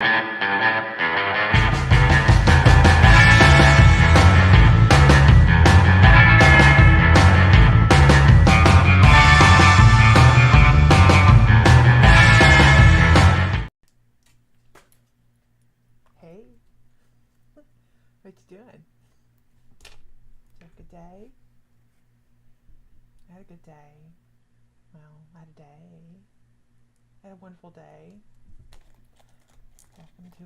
Hey, what you doing? Did you have a good day? I had a good day. Well, I had a day. I had a wonderful day. Welcome to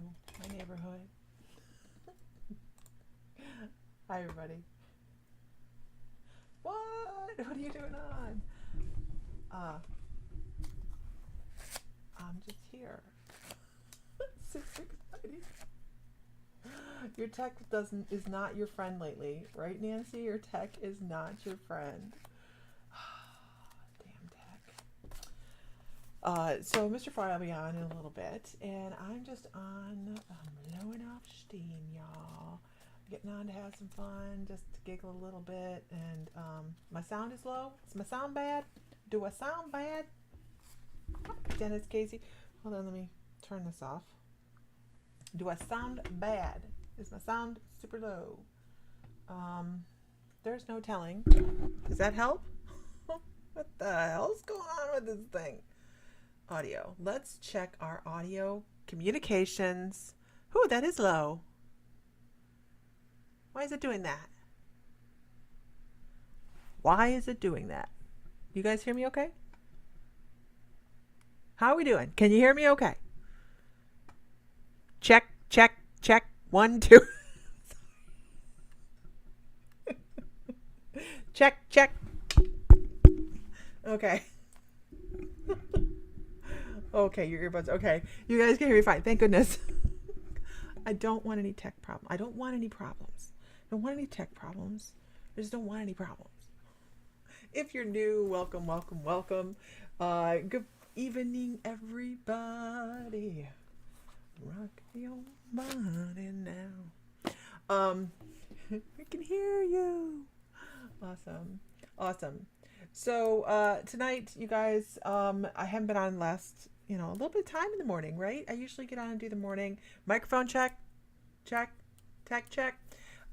my neighborhood. Hi, everybody. What? What are you doing on? I'm just here. So exciting. Your tech is not your friend lately, right, Nancy? Your tech is not your friend. Damn tech. So Mr. Fry will be on in a little bit, and I'm just on blowing off steam, y'all. Getting on to have some fun, just to giggle a little bit, and my sound is low. Is my sound bad? Do I sound bad? Dennis Casey. Hold on, let me turn this off. Do I sound bad? Is my sound super low? There's no telling. Does that help? What the hell's going on with this thing? Audio. Let's check our audio communications. Ooh, that is low. Why is it doing that? Why is it doing that? You guys hear me okay? How are we doing? Can you hear me okay? Check, check, check. 1, 2. Check, check. Okay. Okay, your earbuds. Okay. You guys can hear me fine. Thank goodness. I don't want any tech problems. I don't want any problems. I don't want any tech problems. I just don't want any problems. If you're new, welcome, welcome, welcome. Good evening, everybody. Rock your body now. We can hear you. Awesome. Awesome. So tonight, you guys, I haven't been on last, a little bit of time in the morning, right? I usually get on and do the morning microphone check, tech check.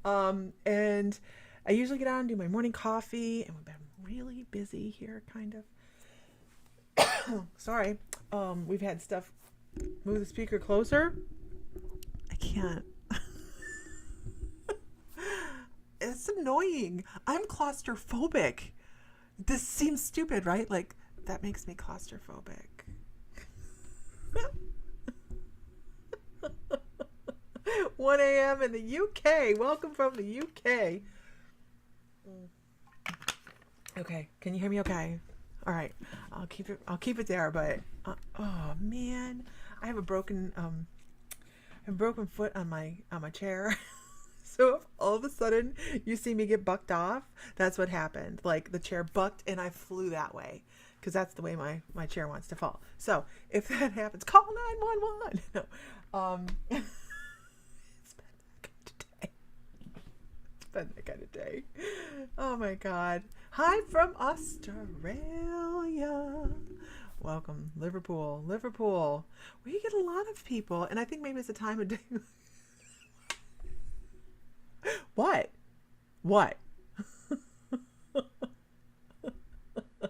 And I usually get on and do my morning coffee, and we've been really busy here, kind of. Sorry. We've had stuff. Move the speaker closer. I can't. It's annoying. I'm claustrophobic. This seems stupid, right? Like, that makes me claustrophobic. 1 a.m. in the UK. Welcome from the UK. Okay, can you hear me okay? All right, I'll keep it there, but oh man, I have a broken foot on my chair. So if all of a sudden you see me get bucked off, that's what happened. Like, the chair bucked and I flew that way, because that's the way my chair wants to fall. So if that happens, call 911. No, it's been that kind of day. Oh my God. Hi from Australia. Welcome, Liverpool. We get a lot of people, and I think maybe it's the time of day. What?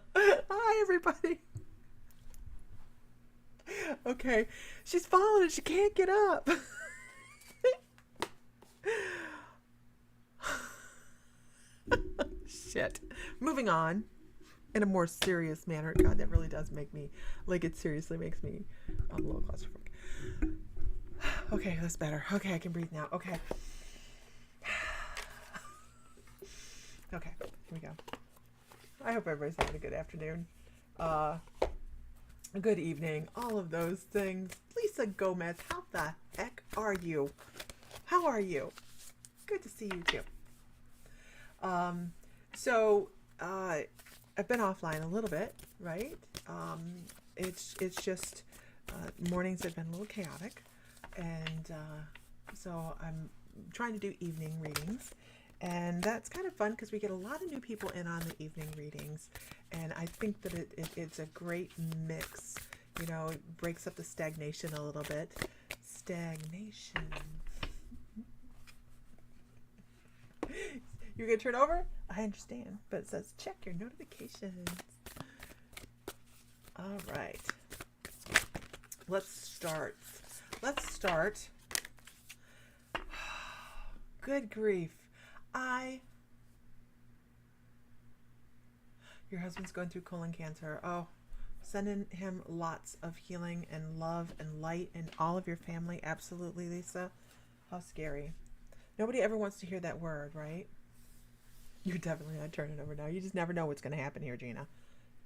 Hi, everybody. Okay, she's falling and she can't get up. Shit. Moving on in a more serious manner. God, that really does make me, like, it seriously makes me a little claustrophobic. Okay, that's better. Okay, I can breathe now. Okay. Okay, here we go. I hope everybody's having a good afternoon. A good evening. All of those things. Lisa Gomez, how the heck are you? How are you? Good to see you too. So I've been offline a little bit, right? It's just mornings have been a little chaotic, and so I'm trying to do evening readings, and that's kind of fun because we get a lot of new people in on the evening readings, and I think that it's a great mix. You know, it breaks up the stagnation a little bit. Stagnation. You're going to turn over? I understand. But it says check your notifications. All right. Let's start. Good grief. Your husband's going through colon cancer. Oh, sending him lots of healing and love and light and all of your family. Absolutely, Lisa. How scary. Nobody ever wants to hear that word, right? You're definitely not turning over now. You just never know what's going to happen here, Gina.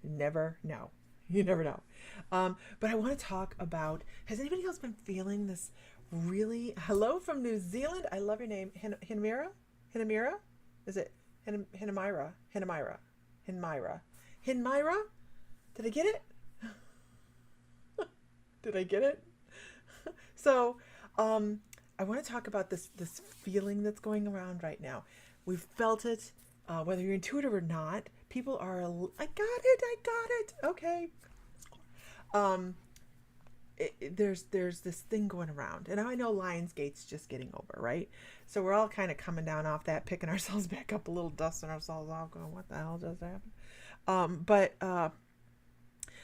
You never know. You never know. But I want to talk about, has anybody else been feeling this really, hello from New Zealand. I love your name. Hinamira? Is it Hinamira? Did I get it? Did I get it? So, I want to talk about this feeling that's going around right now. We've felt it, whether you're intuitive or not. People are, I got it. Okay. There's this thing going around, and I know Lionsgate's just getting over, right? So we're all kind of coming down off that, picking ourselves back up a little, dusting ourselves off, going, what the hell just happened? But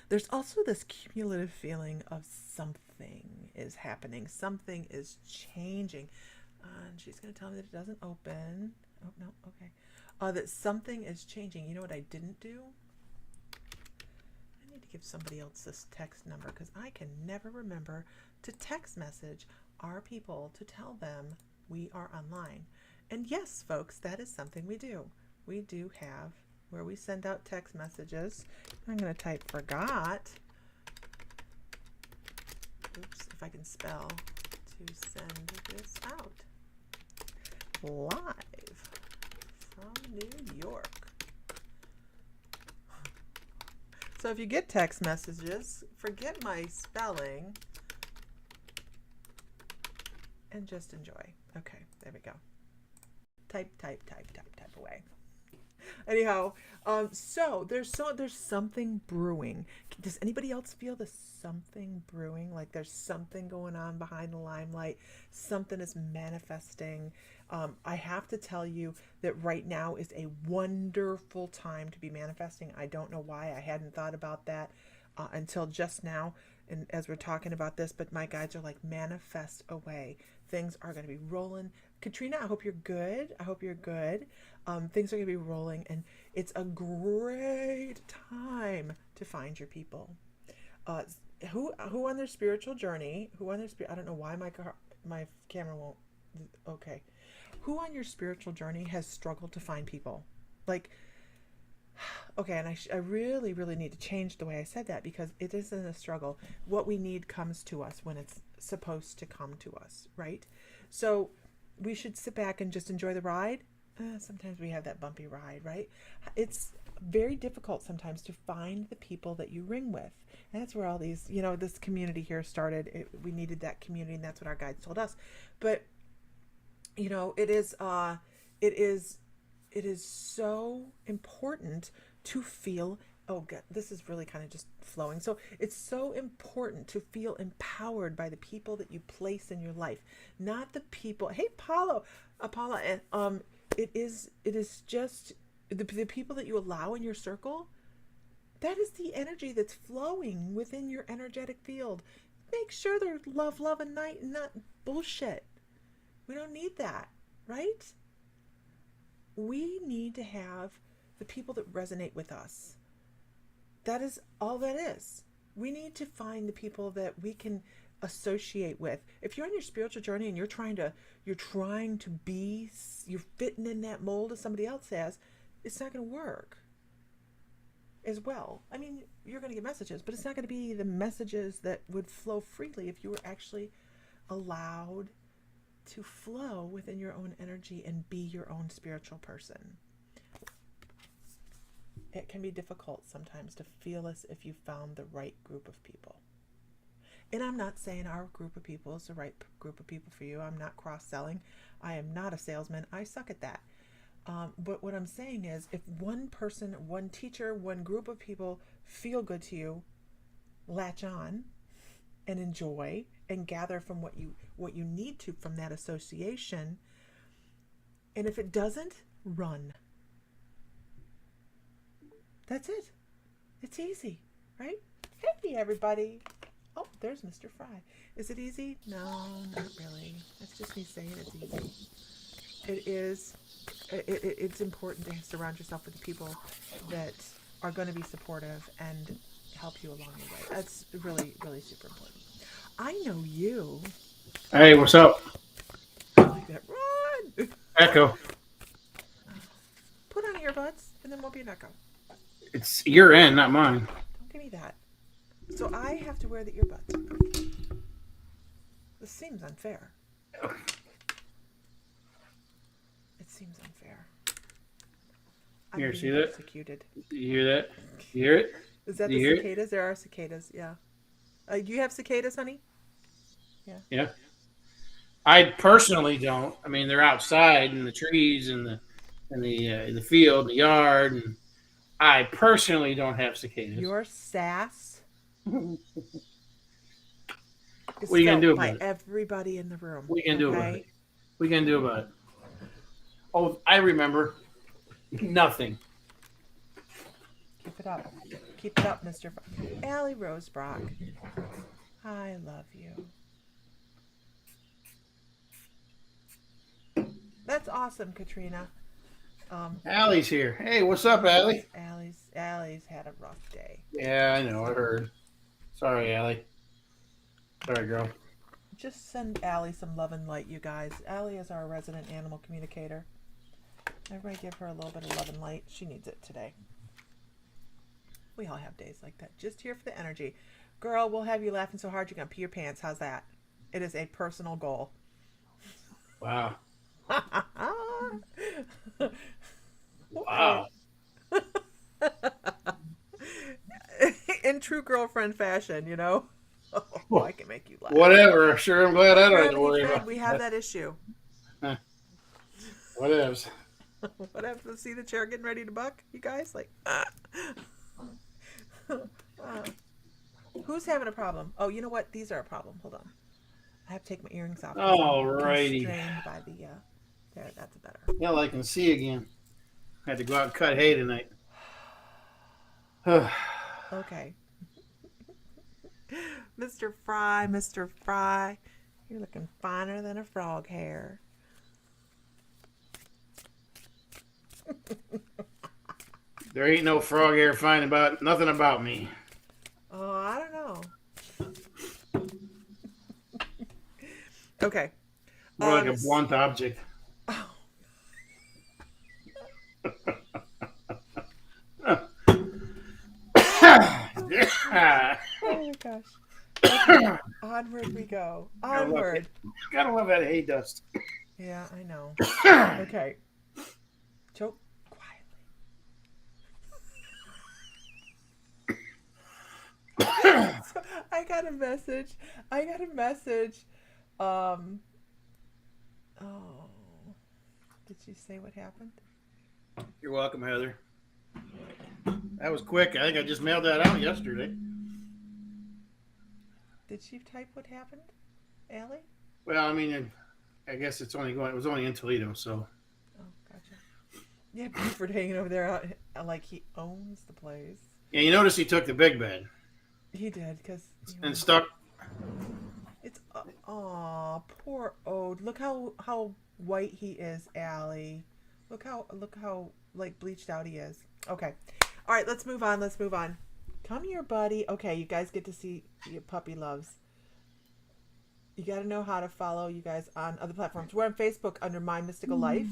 there's also this cumulative feeling of something is happening, something is changing, and she's going to tell me that it doesn't open. Oh no, okay. That something is changing. You know what I didn't do? I need to give somebody else this text number because I can never remember to text message our people to tell them we are online. And yes, folks, that is something we do. We do have where we send out text messages. I'm going to type forgot. Oops, if I can spell, to send this out. Live from New York. So if you get text messages, forget my spelling and just enjoy. Okay, there we go. Type away. Anyhow, so there's something brewing. Does anybody else feel the something brewing? Like there's something going on behind the limelight. Something is manifesting. I have to tell you that right now is a wonderful time to be manifesting. I don't know why I hadn't thought about that until just now, and as we're talking about this, but my guides are like, manifest away. Things are going to be rolling. Katrina, I hope you're good. Things are going to be rolling, and it's a great time to find your people. Who on their spiritual journey, I don't know why my camera won't, okay. Who on your spiritual journey has struggled to find people? Like, okay, and I really, really need to change the way I said that, because it isn't a struggle. What we need comes to us when it's supposed to come to us, right? So we should sit back and just enjoy the ride. Sometimes we have that bumpy ride, right? It's very difficult sometimes to find the people that you ring with. And that's where all these, this community here started. We needed that community, and that's what our guides told us. But, it is so important to feel, oh God, this is really kind of just flowing. So it's so important to feel empowered by the people that you place in your life, not the people. Hey, Paula, it is just the people that you allow in your circle. That is the energy that's flowing within your energetic field. Make sure they're love, and night, and not bullshit. We don't need that, right? We need to have the people that resonate with us. That is all that is. We need to find the people that we can associate with. If you're on your spiritual journey and you're trying to be, you're fitting in that mold as somebody else has, it's not going to work as well. I mean, you're going to get messages, but it's not going to be the messages that would flow freely if you were actually allowed to flow within your own energy and be your own spiritual person. It can be difficult sometimes to feel as if you found the right group of people. And I'm not saying our group of people is the right group of people for you. I'm not cross-selling. I am not a salesman. I suck at that. But what I'm saying is, if one person, one teacher, one group of people feel good to you, latch on and enjoy and gather from what you need to from that association. And if it doesn't, run. That's it. It's easy, right? Hey, everybody. Oh, there's Mr. Fry. Is it easy? No, not really. That's just me saying it's easy. It is. It's important to surround yourself with the people that are going to be supportive and help you along the way. That's really, really super important. I know you. Hey, what's up? Like that. Run! Echo. Put on earbuds, and then won't be an echo. It's your end, not mine. Don't give me that. So I have to wear the earbuds. This seems unfair. It seems unfair. I'm Here, being see that? executed. You hear that? You hear it? Is that Do the you hear it? cicadas? There are cicadas, yeah. Do you have cicadas, honey? Yeah. I personally don't. I mean, they're outside in the trees and the field, the yard, and I personally don't have cicadas. Your sass What is are you gonna felt do by about it? everybody in the room. What are you gonna do about it? What are you gonna do about it? Oh, I remember. Nothing. Keep it up. Keep it up, Mr. Allie Rosebrock. I love you. That's awesome, Katrina. Allie's here. Hey, what's up, Allie? Allie's had a rough day. Yeah, I know. I heard. Sorry, Allie. Sorry, girl. Just send Allie some love and light, you guys. Allie is our resident animal communicator. Everybody give her a little bit of love and light. She needs it today. We all have days like that. Just here for the energy. Girl, we'll have you laughing so hard you're going to pee your pants. How's that? It is a personal goal. Wow. Wow. In true girlfriend fashion, you know? Oh, I can make you laugh. Whatever. Sure, I'm glad I don't have to worry about. We have that issue. Whatevs. Whatever. See the chair getting ready to buck, you guys? Like, who's having a problem? Oh, you know what? These are a problem. Hold on. I have to take my earrings off. Alrighty. Constrained by the, there, that's better. Yeah, I can see again. I had to go out and cut hay tonight. Okay. Mr. Fry, you're looking finer than a frog hair. There ain't no frog hair fine about nothing about me. Oh, I don't know. Okay. More like a blunt object. Oh. Oh my gosh. Okay. Onward we go. Onward. Gotta love that hay dust. Yeah, I know. Okay. Choke quietly. So I got a message. Oh. Did she say what happened? You're welcome, Heather. That was quick. I think I just mailed that out yesterday. Did she type what happened, Allie? Well, I mean, I guess it was only in Toledo, so. Oh, gotcha. Yeah, Buford hanging over there like he owns the place. Yeah, you notice he took the big bed. He did, because... And stuck. It's... Aw, poor Ode. Look how white he is, Allie. Look how, like, bleached out he is. Okay. All right, let's move on. Come here, buddy. Okay, you guys get to see your puppy loves. You got to know how to follow you guys on other platforms. We're on Facebook under My Mystical Life.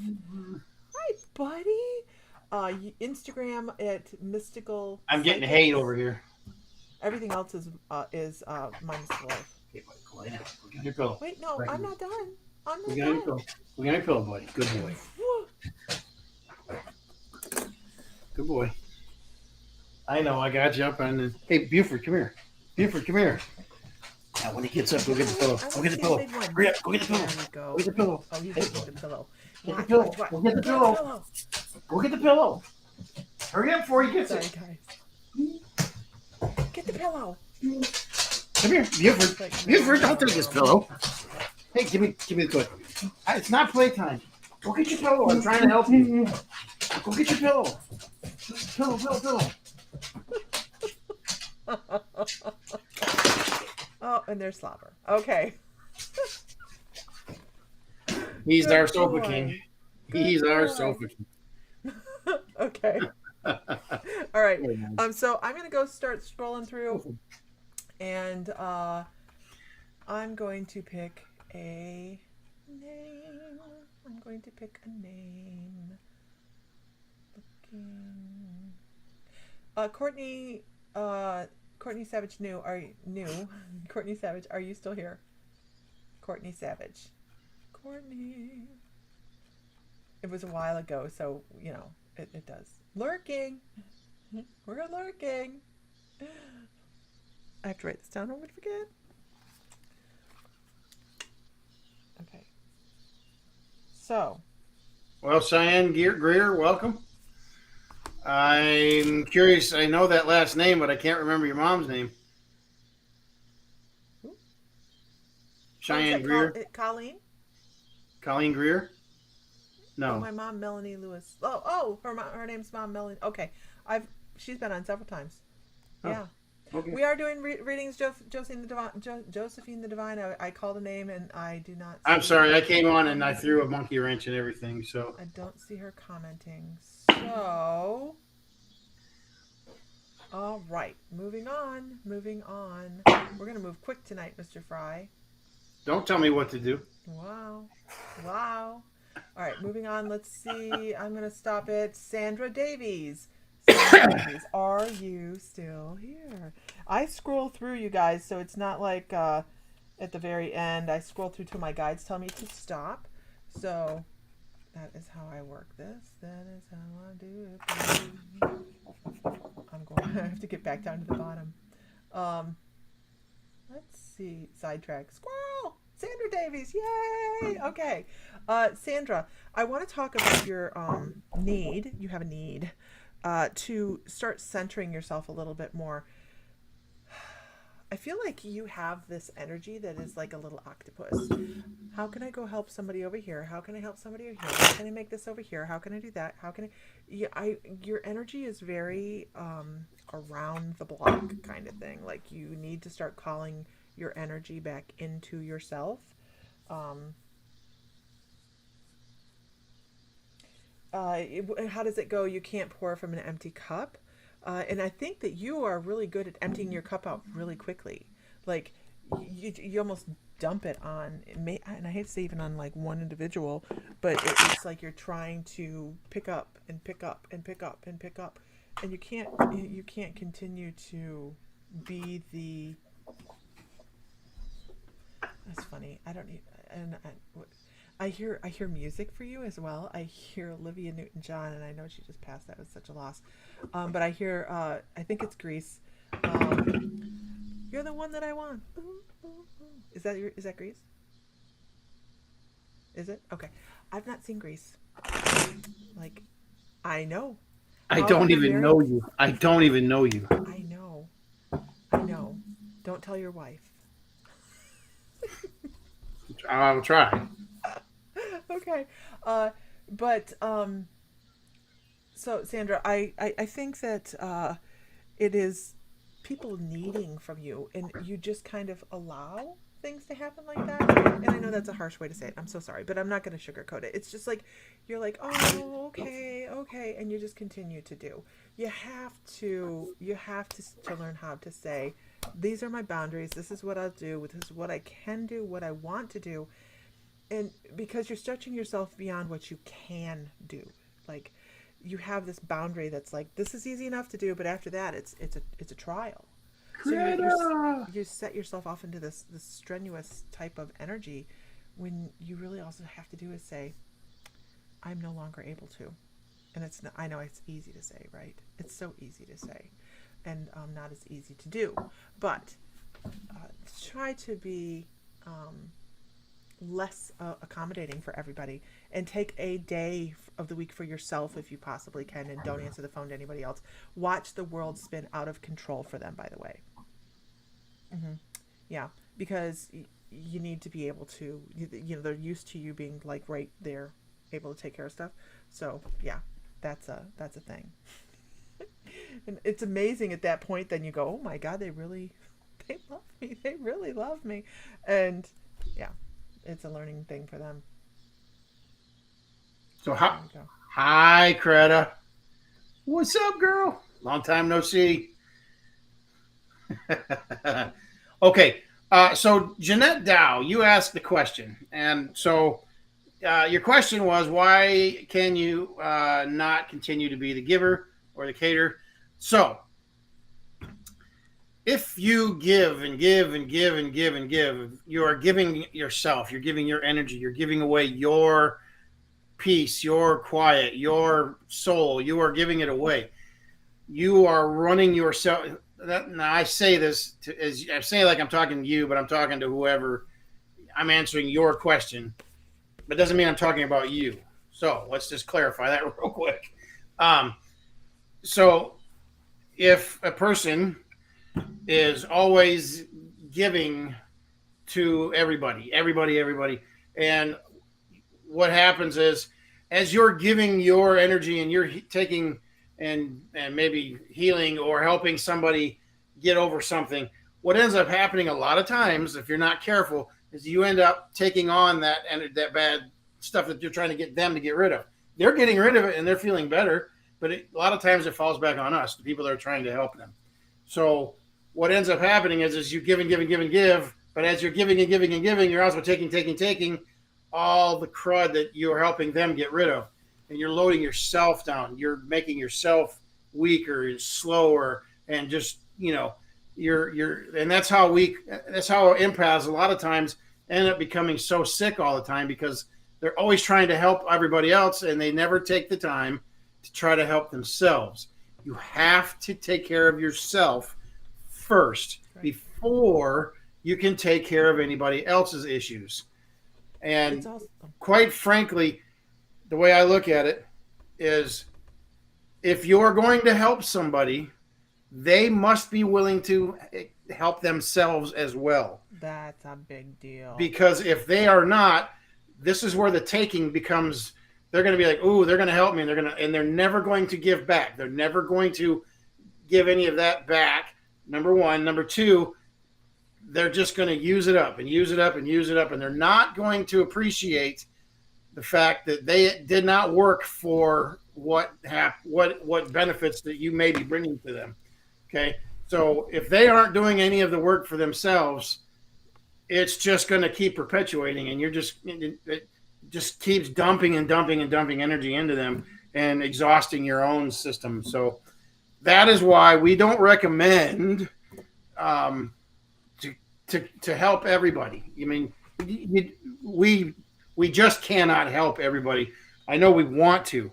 Hi, buddy. Instagram at Mystical. I'm getting hate over here. Everything else is My Mystical Life. Okay, buddy, go lay down. Go get your pillow. Wait, no, Right. I'm not done. Go get your pillow. Go get your pillow, buddy. Good boy. Good boy. I know, I got you up on the... Hey, Buford, come here. Now, when he gets up, go get the pillow. Go get the pillow. Hurry up, go get the pillow. There we go. Go get the pillow. Oh, he's getting the pillow. Get the pillow. Go get the pillow. Go get the pillow. Hurry up before he gets Sorry, it. guys. Get the pillow. Come here, Gifford. I'll take this pillow. Hey, give me the toy. It's not playtime. Go get your pillow. I'm trying to help you. Go get your pillow. Pillow. Oh, and there's Slobber. Okay. He's Good our sofa boy. king. Good He's our boy. sofa king. Okay. All right. So I'm gonna go start scrolling through, and I'm going to pick a name. I'm going to pick a name. Looking. Courtney. Courtney Savage. Courtney Savage. Are you still here? Courtney Savage. Courtney. It was a while ago, so you know it does. Lurking. We're lurking. I have to write this down. I'm going to forget. Okay. So. Well, Cheyenne Greer, welcome. I'm curious. I know that last name, but I can't remember your mom's name. Who? Cheyenne Greer. Colleen? Colleen Greer? No. Oh, my mom, Melanie Lewis. Her name's Mom Melanie. Okay. She's been on several times. Oh. Yeah. Okay. We are doing readings, Josephine the Divine. I called a name and I do not. I'm sorry. I came on and I threw a monkey wrench and everything. So I don't see her commenting. So, all right. Moving on. We're gonna move quick tonight, Mr. Fry. Don't tell me what to do. Wow. All right. Moving on. Let's see. I'm gonna stop at Sandra Davies. Are you still here? I scroll through, you guys, so it's not like at the very end I scroll through till my guides tell me to stop. So that is how I work this. That is how I do it. I have to get back down to the bottom. Let's see. Sidetrack. Squirrel! Sandra Davies! Yay! Okay. Sandra, I want to talk about your need. You have a need. To start centering yourself a little bit more. I feel like you have this energy that is like a little octopus. How can I go help somebody over here? How can I help somebody over here? How can I make this over here? How can I do that? How can your energy is very around the block kind of thing. Like you need to start calling your energy back into yourself. How does it go? You can't pour from an empty cup. And I think that you are really good at emptying your cup out really quickly. Like you almost dump it on, and I hate to say even on like one individual, but it's like you're trying to pick up and pick up and pick up and pick up, and you can't continue to be the. That's funny. I don't need and. I hear music for you as well. I hear Olivia Newton-John, and I know she just passed. That was such a loss. But I hear, I think it's Grease. You're the one that I want. Is that Grease? Is it? Okay. I've not seen Grease. Like, I know. I don't even know you. I don't even know you. I know. Don't tell your wife. I'll try. Okay. So Sandra, I think that it is people needing from you, and you just kind of allow things to happen like that. And I know that's a harsh way to say it. I'm so sorry, but I'm not going to sugarcoat it. It's just like you're like, oh, okay, and you just continue to do. You have to learn how to say, these are my boundaries. This is what I'll do. This is what I can do. What I want to do. And because you're stretching yourself beyond what you can do, like you have this boundary that's like, this is easy enough to do, but after that it's a trial. So you set yourself off into this strenuous type of energy when you really also have to do is say, I'm no longer able to. And it's not, I know it's easy to say, right? It's so easy to say, and not as easy to do. But try to be less accommodating for everybody, and take a day of the week for yourself if you possibly can, and don't answer the phone to anybody else. Watch the world spin out of control for them, by the way. Yeah, because you need to be able to, they're used to you being like right there, able to take care of stuff. So yeah, that's a thing. And it's amazing at that point. Then you go, oh my God, they love me. They really love me, and yeah, it's a learning thing for them. So There you go. hi, Greta. What's up, girl? Long time no see. Okay. So Jeanette Dow, you asked the question, and so your question was, why can you not continue to be the giver or the caterer? So if you give and give and give and give and give, you are giving yourself, you're giving your energy, you're giving away your peace, your quiet, your soul, you are giving it away. You are running yourself. Now I say this as I say, like I'm talking to you, but I'm talking to whoever. I'm answering your question, but it doesn't mean I'm talking about you. So let's just clarify that real quick. Um, so if a person is always giving to everybody, and what happens is, as you're giving your energy and you're taking and maybe healing or helping somebody get over something, what ends up happening a lot of times, if you're not careful, is you end up taking on that bad stuff that you're trying to get them to get rid of. They're getting rid of it and they're feeling better, but a lot of times it falls back on us, the people that are trying to help them. So what ends up happening is you give and give and give and give, but as you're giving and giving and giving, you're also taking all the crud that you're helping them get rid of, and you're loading yourself down. You're making yourself weaker and slower, and just and that's how empaths a lot of times end up becoming so sick all the time, because they're always trying to help everybody else and they never take the time to try to help themselves. You have to take care of yourself first before you can take care of anybody else's issues. And Awesome. quite frankly, the way I look at it is, if you're going to help somebody, they must be willing to help themselves as well. That's a big deal. Because if they are not, this is where the taking becomes. They're going to be like, "Ooh, they're going to help me," and they're never going to give back. They're never going to give any of that back. Number one. Number two, they're just going to use it up and use it up and use it up, and they're not going to appreciate the fact that they did not work for what benefits that you may be bringing to them. Okay, so if they aren't doing any of the work for themselves, it's just going to keep perpetuating, and it just keeps dumping and dumping and dumping energy into them and exhausting your own system. So that is why we don't recommend to help everybody. I mean, we just cannot help everybody. I know we want to,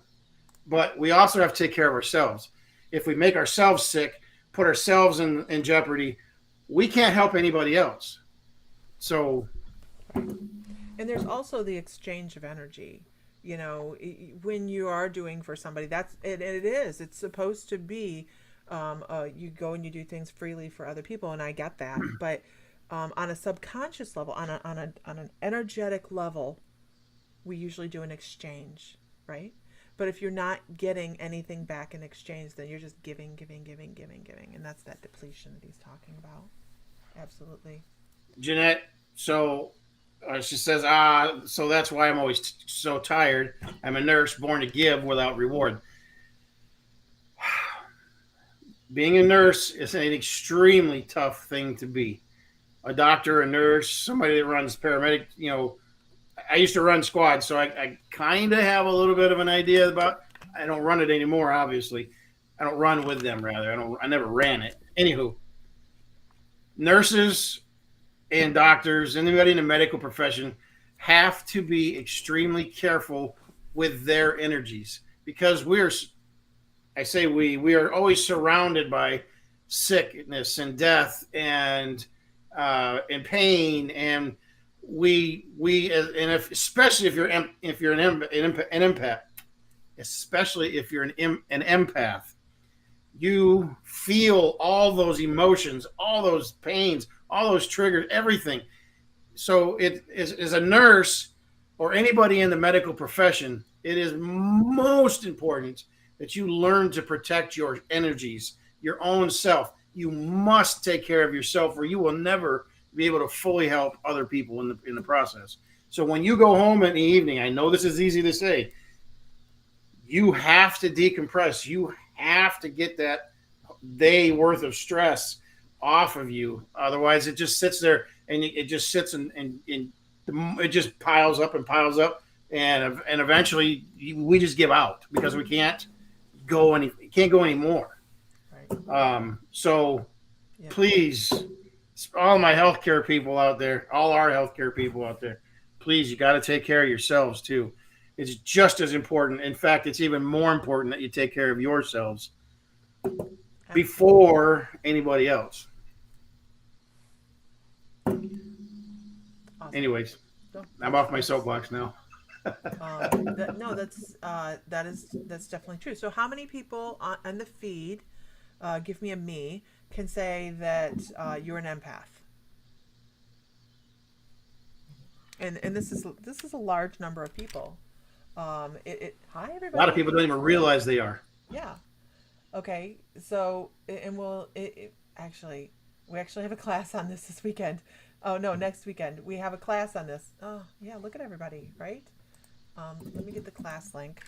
but we also have to take care of ourselves. If we make ourselves sick, put ourselves in jeopardy, we can't help anybody else. So, and there's also the exchange of energy. When you are doing for somebody, it's supposed to be, you go and you do things freely for other people, and I get that. But on a subconscious level, on an energetic level, we usually do an exchange, right? But if you're not getting anything back in exchange, then you're just giving, and that's that depletion that he's talking about. Absolutely. Jeanette, so she says, so that's why I'm always so tired. I'm a nurse born to give without reward. Being a nurse is an extremely tough thing to be. A doctor, a nurse, somebody that runs paramedic, I used to run squads, so I kind of have a little bit of an idea about. I don't run it anymore, obviously. I don't run with them, rather. I never ran it. Anywho, nurses and doctors, anybody in the medical profession, have to be extremely careful with their energies, because we are always surrounded by sickness and death and pain, and especially if you're an empath, especially if you're an empath, you feel all those emotions, all those pains, all those triggers, everything. So it is as a nurse or anybody in the medical profession, it is most important that you learn to protect your energies, your own self. You must take care of yourself, or you will never be able to fully help other people in the process. So when you go home in the evening, I know this is easy to say, you have to decompress. You have to get that day worth of stress off of you. Otherwise, it just sits there and it just sits and it just piles up and piles up. And eventually we just give out because we can't go anymore. Right. So Yeah. please, all my healthcare people out there, all our healthcare people out there, please, you got to take care of yourselves too. It's just as important. In fact, it's even more important that you take care of yourselves before anybody else. Awesome. Anyways, So, I'm off my soapbox now. no, that's definitely true. So, how many people on the feed, give me a me, can say that you're an empath? And this is a large number of people. Hi everybody. A lot of people don't even realize they are. Yeah. Okay. So and actually we actually have a class on this weekend. Oh no, next weekend we have a class on this. Oh yeah, look at everybody, right? Let me get the class link.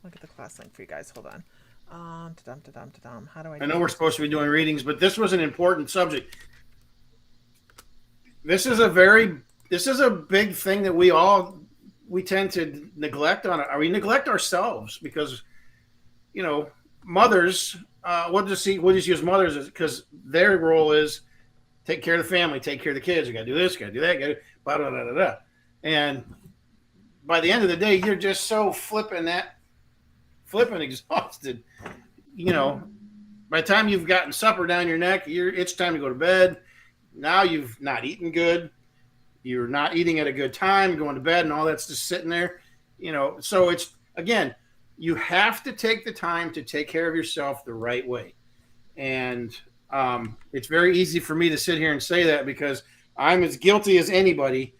Look at the class link for you guys. Hold on. How do I? I know we're supposed to be doing readings, but this was an important subject. This is a big thing that we tend to neglect we neglect ourselves because, mothers, we'll just use mothers because their role is take care of the family, take care of the kids. You got to do this, got to do that, got to blah, blah, blah, blah, blah. And by the end of the day, you're just so flipping exhausted. By the time you've gotten supper down your neck, it's time to go to bed. Now you've not eaten good. You're not eating at a good time, going to bed, and all that's just sitting there. So it's, again, you have to take the time to take care of yourself the right way. And it's very easy for me to sit here and say that because I'm as guilty as anybody.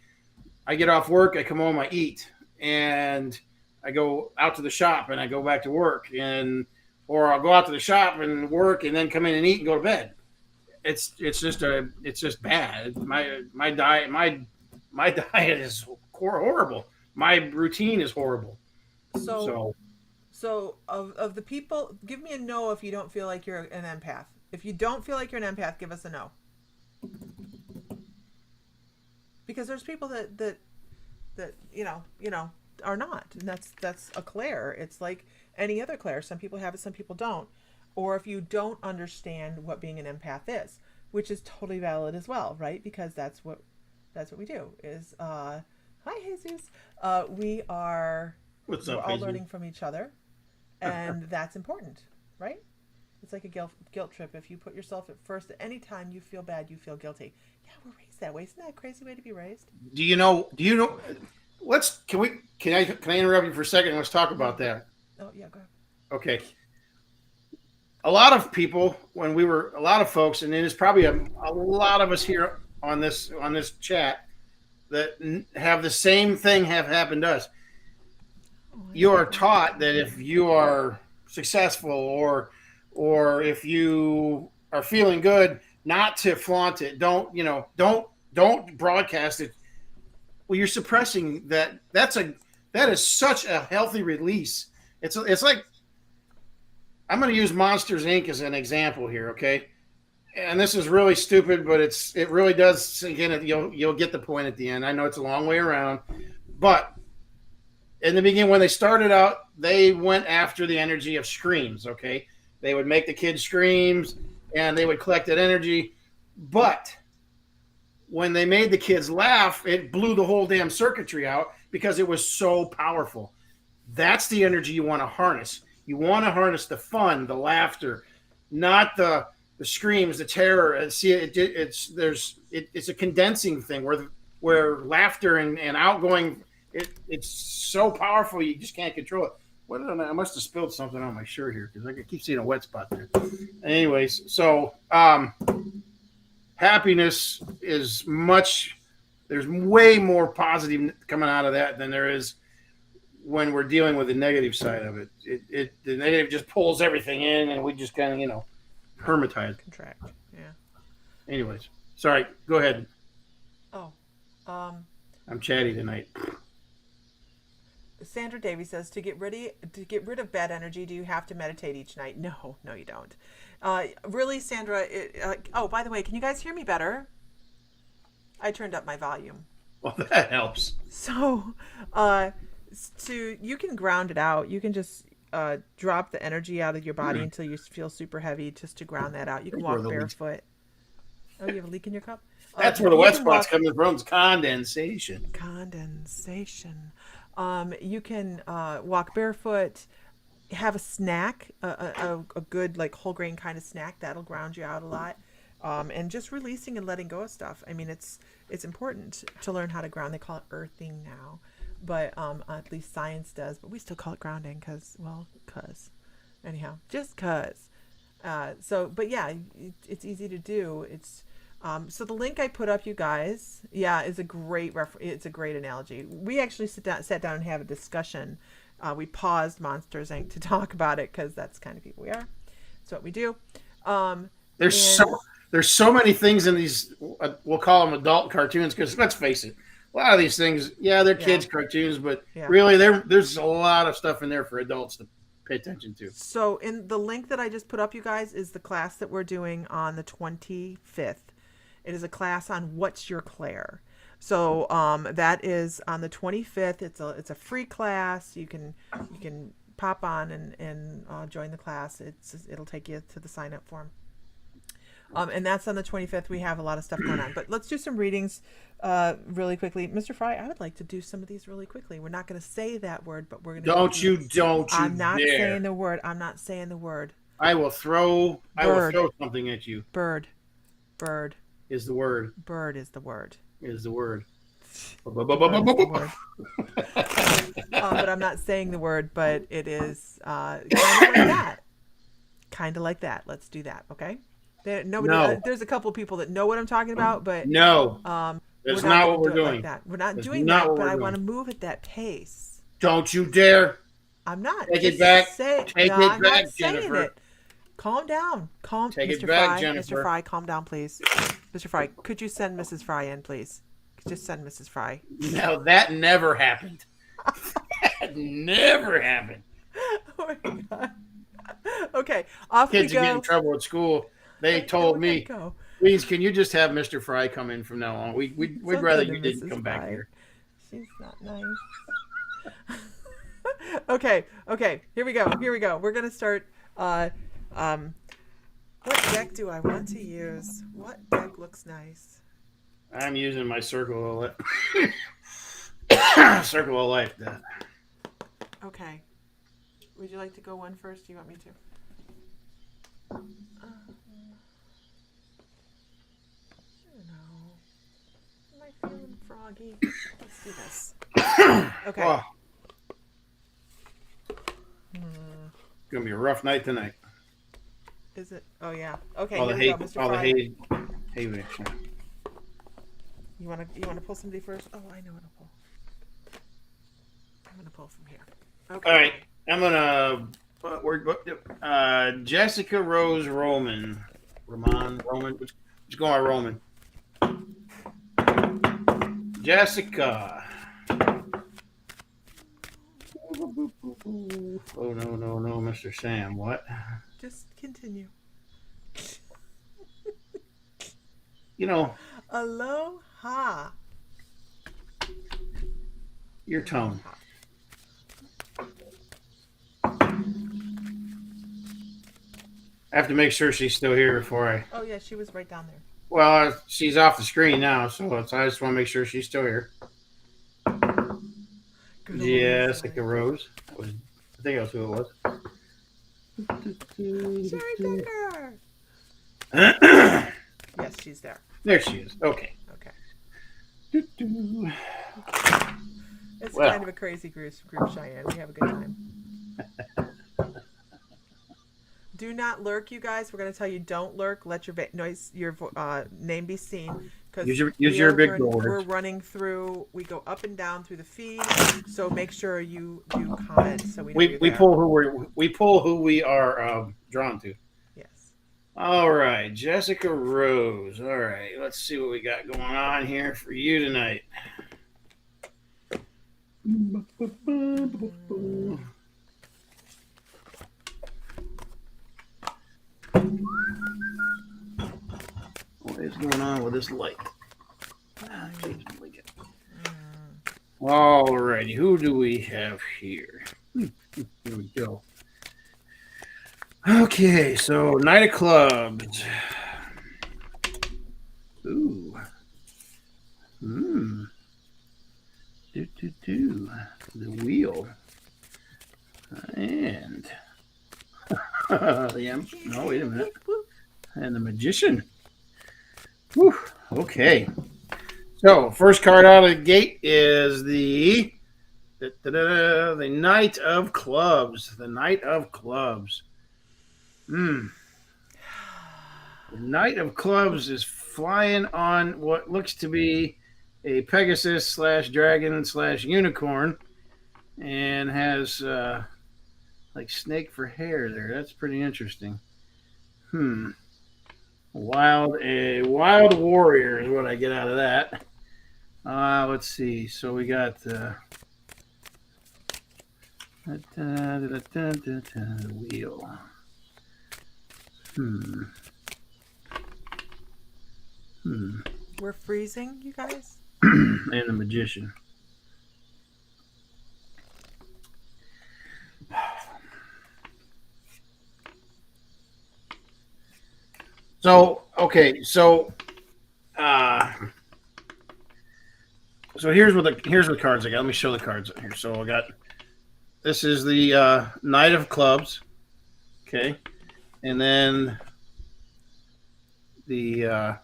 I get off work, I come home, I eat, and I go out to the shop and I go back to work, or I'll go out to the shop and work and then come in and eat and go to bed. It's just bad. My diet is horrible. My routine is horrible. So of the people, give me a no if you don't feel like you're an empath. If you don't feel like you're an empath, give us a no. Because there's people that are not, and that's a Claire. It's like any other Claire. Some people have it, some people don't. Or if you don't understand what being an empath is, which is totally valid as well, right? Because that's what we do. Is hi Jesus, we're all learning from each other, and that's important, right? It's like a guilt trip. If you put yourself at first, at any time you feel bad, you feel guilty. Yeah, we're raised that way. Isn't that a crazy way to be raised? Do you know? Can I interrupt you for a second? Let's talk about that. Oh yeah, go ahead. Okay. A lot of people, a lot of folks, and there's probably a lot of us here on this chat that have the same thing have happened to us. You are taught that if you are successful or if you are feeling good, not to flaunt it. Don't broadcast it. Well, you're suppressing that. That is such a healthy release. It's like, I'm going to use Monsters Inc. as an example here, okay? And this is really stupid, but it really does sink in. You'll get the point at the end. I know it's a long way around, but in the beginning, when they started out, they went after the energy of screams, okay? They would make the kids screams, and they would collect that energy. But when they made the kids laugh, it blew the whole damn circuitry out because it was so powerful. That's the energy you want to harness. You want to harness the fun, the laughter, not the screams, the terror. And see, it's a condensing thing where laughter and outgoing, it's so powerful you just can't control it. I must have spilled something on my shirt here because I keep seeing a wet spot there. Anyways, so happiness is much. There's way more positive coming out of that than there is when we're dealing with the negative side of it. The negative just pulls everything in, and we just kind of hermitize. Contract. Yeah. Anyways, sorry. Go ahead. Oh. I'm chatty tonight. Sandra Davy says, to get rid of bad energy, do you have to meditate each night? No, you don't. Really, Sandra. Oh, by the way, can you guys hear me better? I turned up my volume. Well, that helps. So, you can ground it out. You can just drop the energy out of your body until you feel super heavy, just to ground that out. You can walk barefoot. Oh, you have a leak in your cup? That's where the wet spots coming from. It's condensation. You can walk barefoot, have a snack, a good like whole grain kind of snack. That'll ground you out a lot. And just releasing and letting go of stuff. I mean, it's important to learn how to ground. They call it earthing now, but at least science does. But we still call it grounding because anyhow, just cause. But yeah, it's easy to do. It's so the link I put up, you guys, is a great it's a great analogy. We actually sat down and have a discussion. We paused Monsters Inc. to talk about it because that's the kind of people we are. That's what we do. There's so many things in these, we'll call them adult cartoons, because let's face it, a lot of these things, they're kids' cartoons, but really there's a lot of stuff in there for adults to pay attention to. So in the link that I just put up, you guys, is the class that we're doing on the 25th. It is a class on What's Your Clair. So that is on the 25th. It's a free class. You can pop on and join the class. It'll take you to the sign up form. And that's on the 25th. We have a lot of stuff going on. But let's do some readings really quickly. Mr. Fry, I would like to do some of these really quickly. We're not going to say that word, but we're going to... Don't you I'm not dare. saying the word. I'm not saying the word. I will throw something at you. Bird. Is the word. Bird is the word. Is the word. But I'm not saying the word, but it is kind of like that. Kind of like that. Let's do that, okay? There's a couple people that know what I'm talking about, but that's not what we're doing. Like that. We're not doing that, but I want to move at that pace. Don't you dare! I'm not. Take it back. Take it back, Jennifer. It. Calm down. Take Mr. it back, Fry. Jennifer. Mr. Fry, calm down, please. Mr. Fry, could you send Mrs. Fry in, please? Just send Mrs. Fry. No, that never happened. That never happened. Oh my God. Okay, off Kids we go. Get in trouble at school. They told me, please, can you just have Mr. Fry come in from now on? We'd rather you didn't come back here. She's not nice. Okay. Here we go. We're gonna start. What deck do I want to use? What deck looks nice? I'm using my Circle of Life deck. Okay. Would you like to go one first? Do you want me to? Am I feeling froggy? Let's do this. Okay. Oh. Gonna be a rough night tonight. Is it? Oh yeah. Okay. All the here we hay, go, Mr. all the Fry. hay mix. You wanna pull somebody first? Oh, I know what I'll pull. I'm gonna pull from here. Okay. All right. I'm gonna. Jessica Rose Roman. Let's go on Roman. Jessica. Oh no, Mr. Sam. What? Just continue. Aloha. Your tone. I have to make sure she's still here before I... Oh, yeah, she was right down there. Well, she's off the screen now, so I just want to make sure she's still here. Jessica Rose. I think that's who it was. Sherry Becker. Yes, she's there. There she is. Okay. It's kind of a crazy group, Cheyenne. We have a good time. Do not lurk, you guys. We're going to tell you don't lurk. Let your name be seen, because use your big words. we're running through. We go up and down through the feed, so make sure you do comment so we know you're there. We pull who we are drawn to. Yes. All right, Jessica Rose. All right, let's see what we got going on here for you tonight. What is going on with this light? All righty, who do we have here? Here we go. Okay, so Knight of Clubs. Ooh. The Wheel. And no, wait a minute. And the Magician. Whew. Okay. So first card out of the gate is the Knight of Clubs. The Knight of Clubs. The Knight of Clubs is flying on what looks to be a Pegasus / dragon / unicorn, and has like snake for hair there. That's pretty interesting. Wild warrior is what I get out of that. Let's see. So we got the wheel. We're freezing, you guys. And the Magician. So okay, so here's the cards I got. Let me show the cards here. So I got, this is the Knight of Clubs, okay, and then the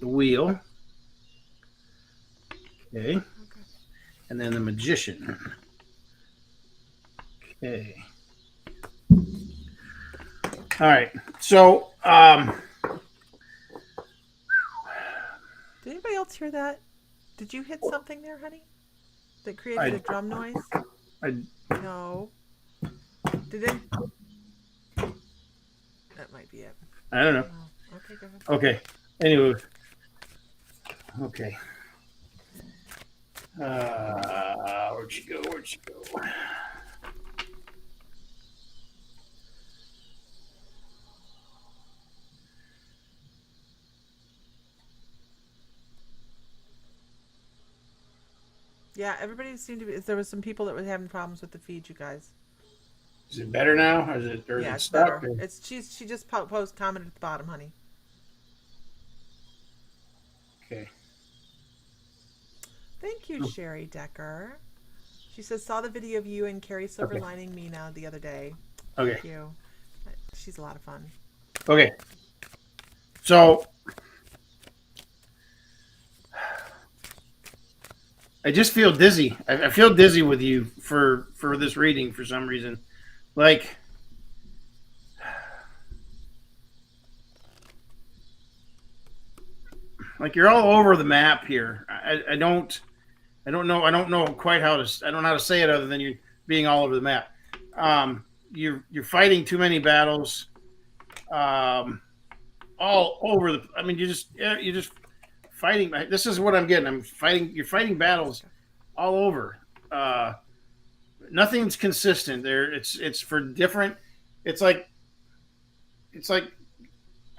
Wheel, okay, and then the Magician, okay. All right, so did anybody else hear that? Did you hit something there, honey, that created a drum noise? No. Did it? That might be it. I don't know. Oh, okay, go ahead. Okay. Anyway. Okay. Where'd she go? Yeah, everybody seemed to be. There was some people that were having problems with the feed, you guys. Is it better now? Or is it it's stuck? better. She just commented at the bottom, honey. Okay. Thank you, Sherry Decker. She says, saw the video of you and Carrie Silverlining Mina the other day. Okay. Thank you. She's a lot of fun. Okay. So I just feel dizzy. I feel dizzy with you for this reading for some reason. Like you're all over the map here. I don't know quite how to. I don't know how to say it other than you being all over the map. You're fighting too many battles. All over the. I mean, you're just fighting. This is what I'm getting. You're fighting battles all over. Nothing's consistent there. It's for different. It's like.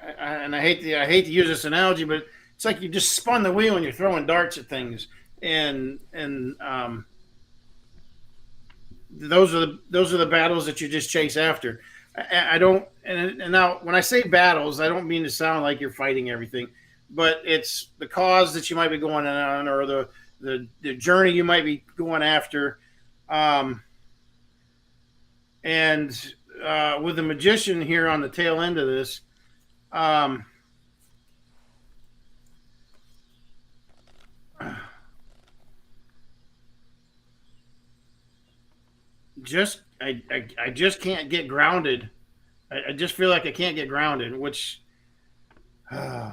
And I hate to use this analogy, but it's like you just spun the wheel and you're throwing darts at things, and those are the battles that you just chase after. I don't, and now when I say battles, I don't mean to sound like you're fighting everything, but it's the cause that you might be going on, or the journey you might be going after, and with the Magician here on the tail end of this. I just can't get grounded. I just feel like I can't get grounded, which huh.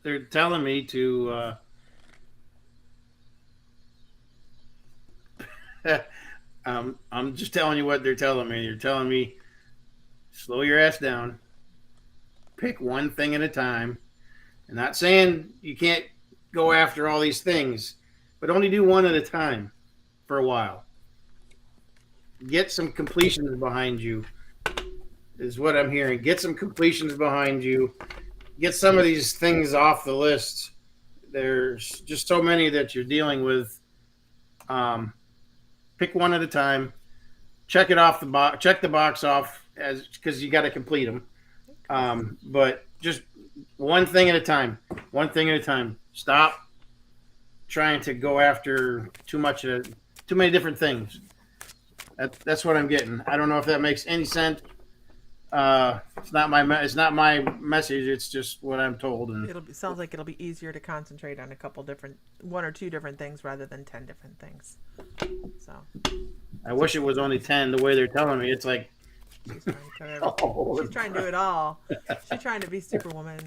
They're telling me to I'm just telling you what they're telling me. They're telling me slow your ass down. Pick one thing at a time. I'm not saying you can't go after all these things, but only do one at a time for a while. Get some completions behind you, is what I'm hearing. Get some completions behind you. Get some of these things off the list. There's just so many that you're dealing with. Pick one at a time. Check it off the box. Check the box off as because you got to complete them. But just one thing at a time. One thing at a time. Stop trying to go after too many different things. That's what I'm getting. I don't know if that makes any sense. It's not my message. It's just what I'm told. And sounds like it'll be easier to concentrate on one or two different things rather than 10 different things. So I wish it was only 10. The way they're telling me, it's like she's trying to do it all. She's trying to be Superwoman.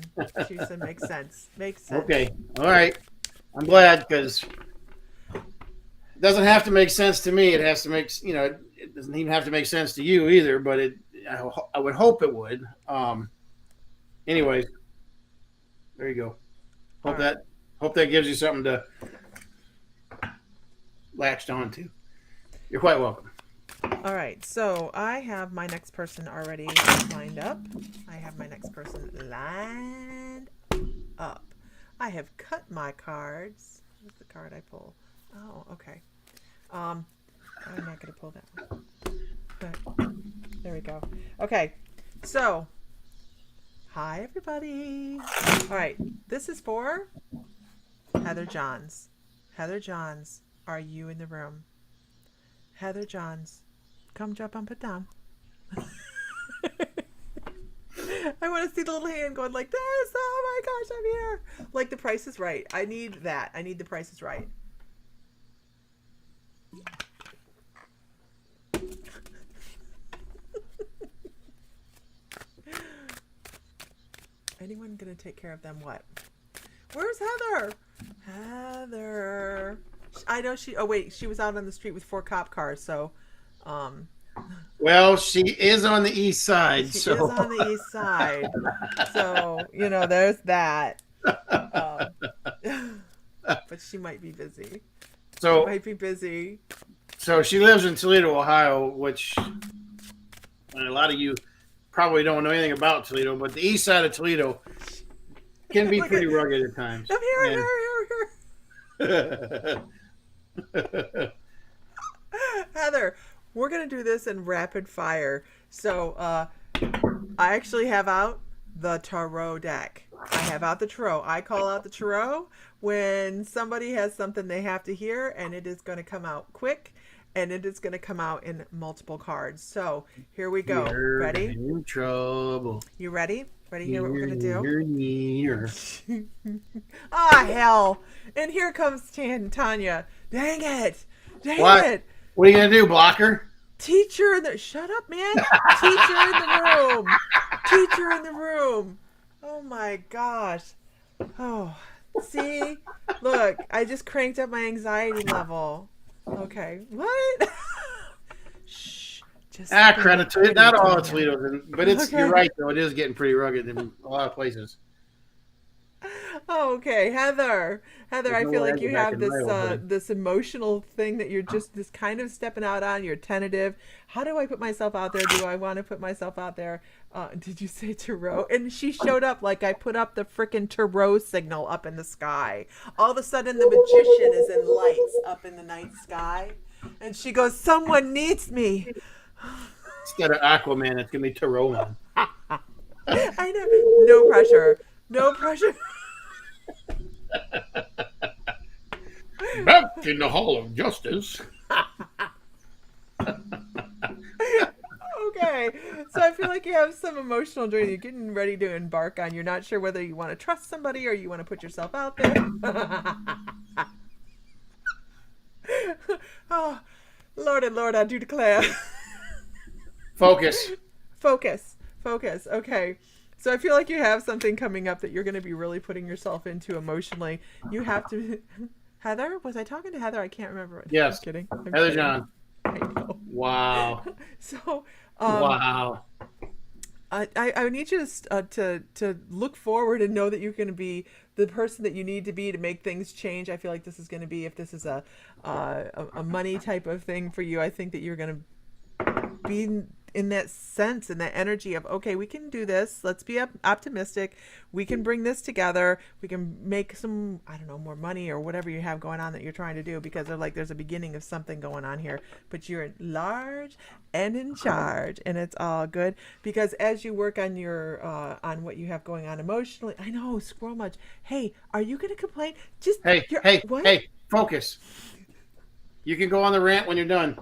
She said, "Makes sense. Makes sense." Okay, all right. I'm glad because it doesn't have to make sense to me. It has to make it doesn't even have to make sense to you either. But I would hope it would. Anyways, there you go. Hope that gives you something to latched on to. You're quite welcome. All right, so I have my next person already lined up. I I have cut my cards. What's the card I pull? Oh, okay. I'm not going to pull that one. But there we go. Okay, so hi everybody. All right, this is for Heather Johns. Heather Johns, are you in the room? Heather Johns, come jump up and down. I want to see the little hand going like this. Oh my gosh, I'm here. Like The Price is Right. I need that. I need The Price is Right. Anyone gonna take care of them? What? Where's Heather? Heather. I know she. Oh wait, she was out on the street with 4 cop cars. So, well, she is on the east side. She is on the east side. So there's that. But she might be busy. So she lives in Toledo, Ohio, which a lot of you probably don't know anything about Toledo, but the east side of Toledo can be pretty rugged at times. I'm here. Heather, we're going to do this in rapid fire. So I actually have out the tarot deck. I have out the tarot. I call out the tarot when somebody has something they have to hear, and it is going to come out quick, and it is going to come out in multiple cards. So here we go. Ready? In trouble. You ready? Ready to hear what we're going to do? Ah, hell. And here comes Tanya. Dang it. What are you going to do, blocker? Teacher in the... Shut up, man. Teacher in the room. Teacher in the room. Oh, my gosh. Oh, see? Look, I just cranked up my anxiety level. Okay. What? Shh. Credit to it. Not all of Toledo, but you're right, though. It is getting pretty rugged in a lot of places. Okay, Heather, I feel like you have this emotional thing that you're just kind of stepping out on. You're tentative. How do I put myself out there? Do I want to put myself out there? Did you say tarot? And she showed up like I put up the freaking tarot signal up in the sky. All of a sudden, the magician is in lights up in the night sky, and she goes, "Someone needs me." Instead of Aquaman, it's gonna be Tarot Man. I know. No pressure. No pressure. Back in the Hall of Justice. So I feel like you have some emotional journey you're getting ready to embark on. You're not sure whether you want to trust somebody or you want to put yourself out there. Oh, Lord and Lord, I do declare. Focus. Focus. Focus. Okay. So I feel like you have something coming up that you're going to be really putting yourself into emotionally. You have to. Heather? Was I talking to Heather? I can't remember. Yes. I'm kidding. I'm Heather kidding. John. I know. Wow. So, Wow. I need you to look forward and know that you're going to be the person that you need to be to make things change. I feel like this is going to be, if this is a money type of thing for you, I think that you're going to be in that sense, in that energy of, okay, we can do this. Let's be optimistic. We can bring this together. We can make some, I don't know, more money or whatever you have going on that you're trying to do, because they're like, there's a beginning of something going on here, but you're large and in charge, and it's all good. Because as you work on your, on what you have going on emotionally, I know, squirrel much. Hey, are you going to complain? Just, Hey, focus. You can go on the rant when you're done.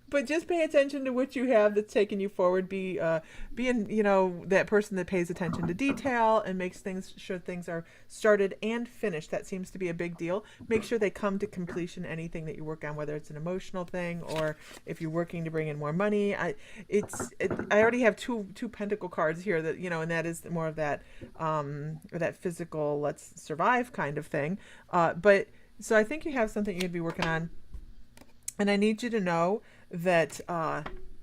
But just pay attention to what you have that's taking you forward. Being, that person that pays attention to detail and makes sure things are started and finished. That seems to be a big deal. Make sure they come to completion, anything that you work on, whether it's an emotional thing or if you're working to bring in more money. I already have two pentacle cards here that, and that is more of that, or that physical, let's survive kind of thing. But so I think you have something you'd be working on. And I need you to know that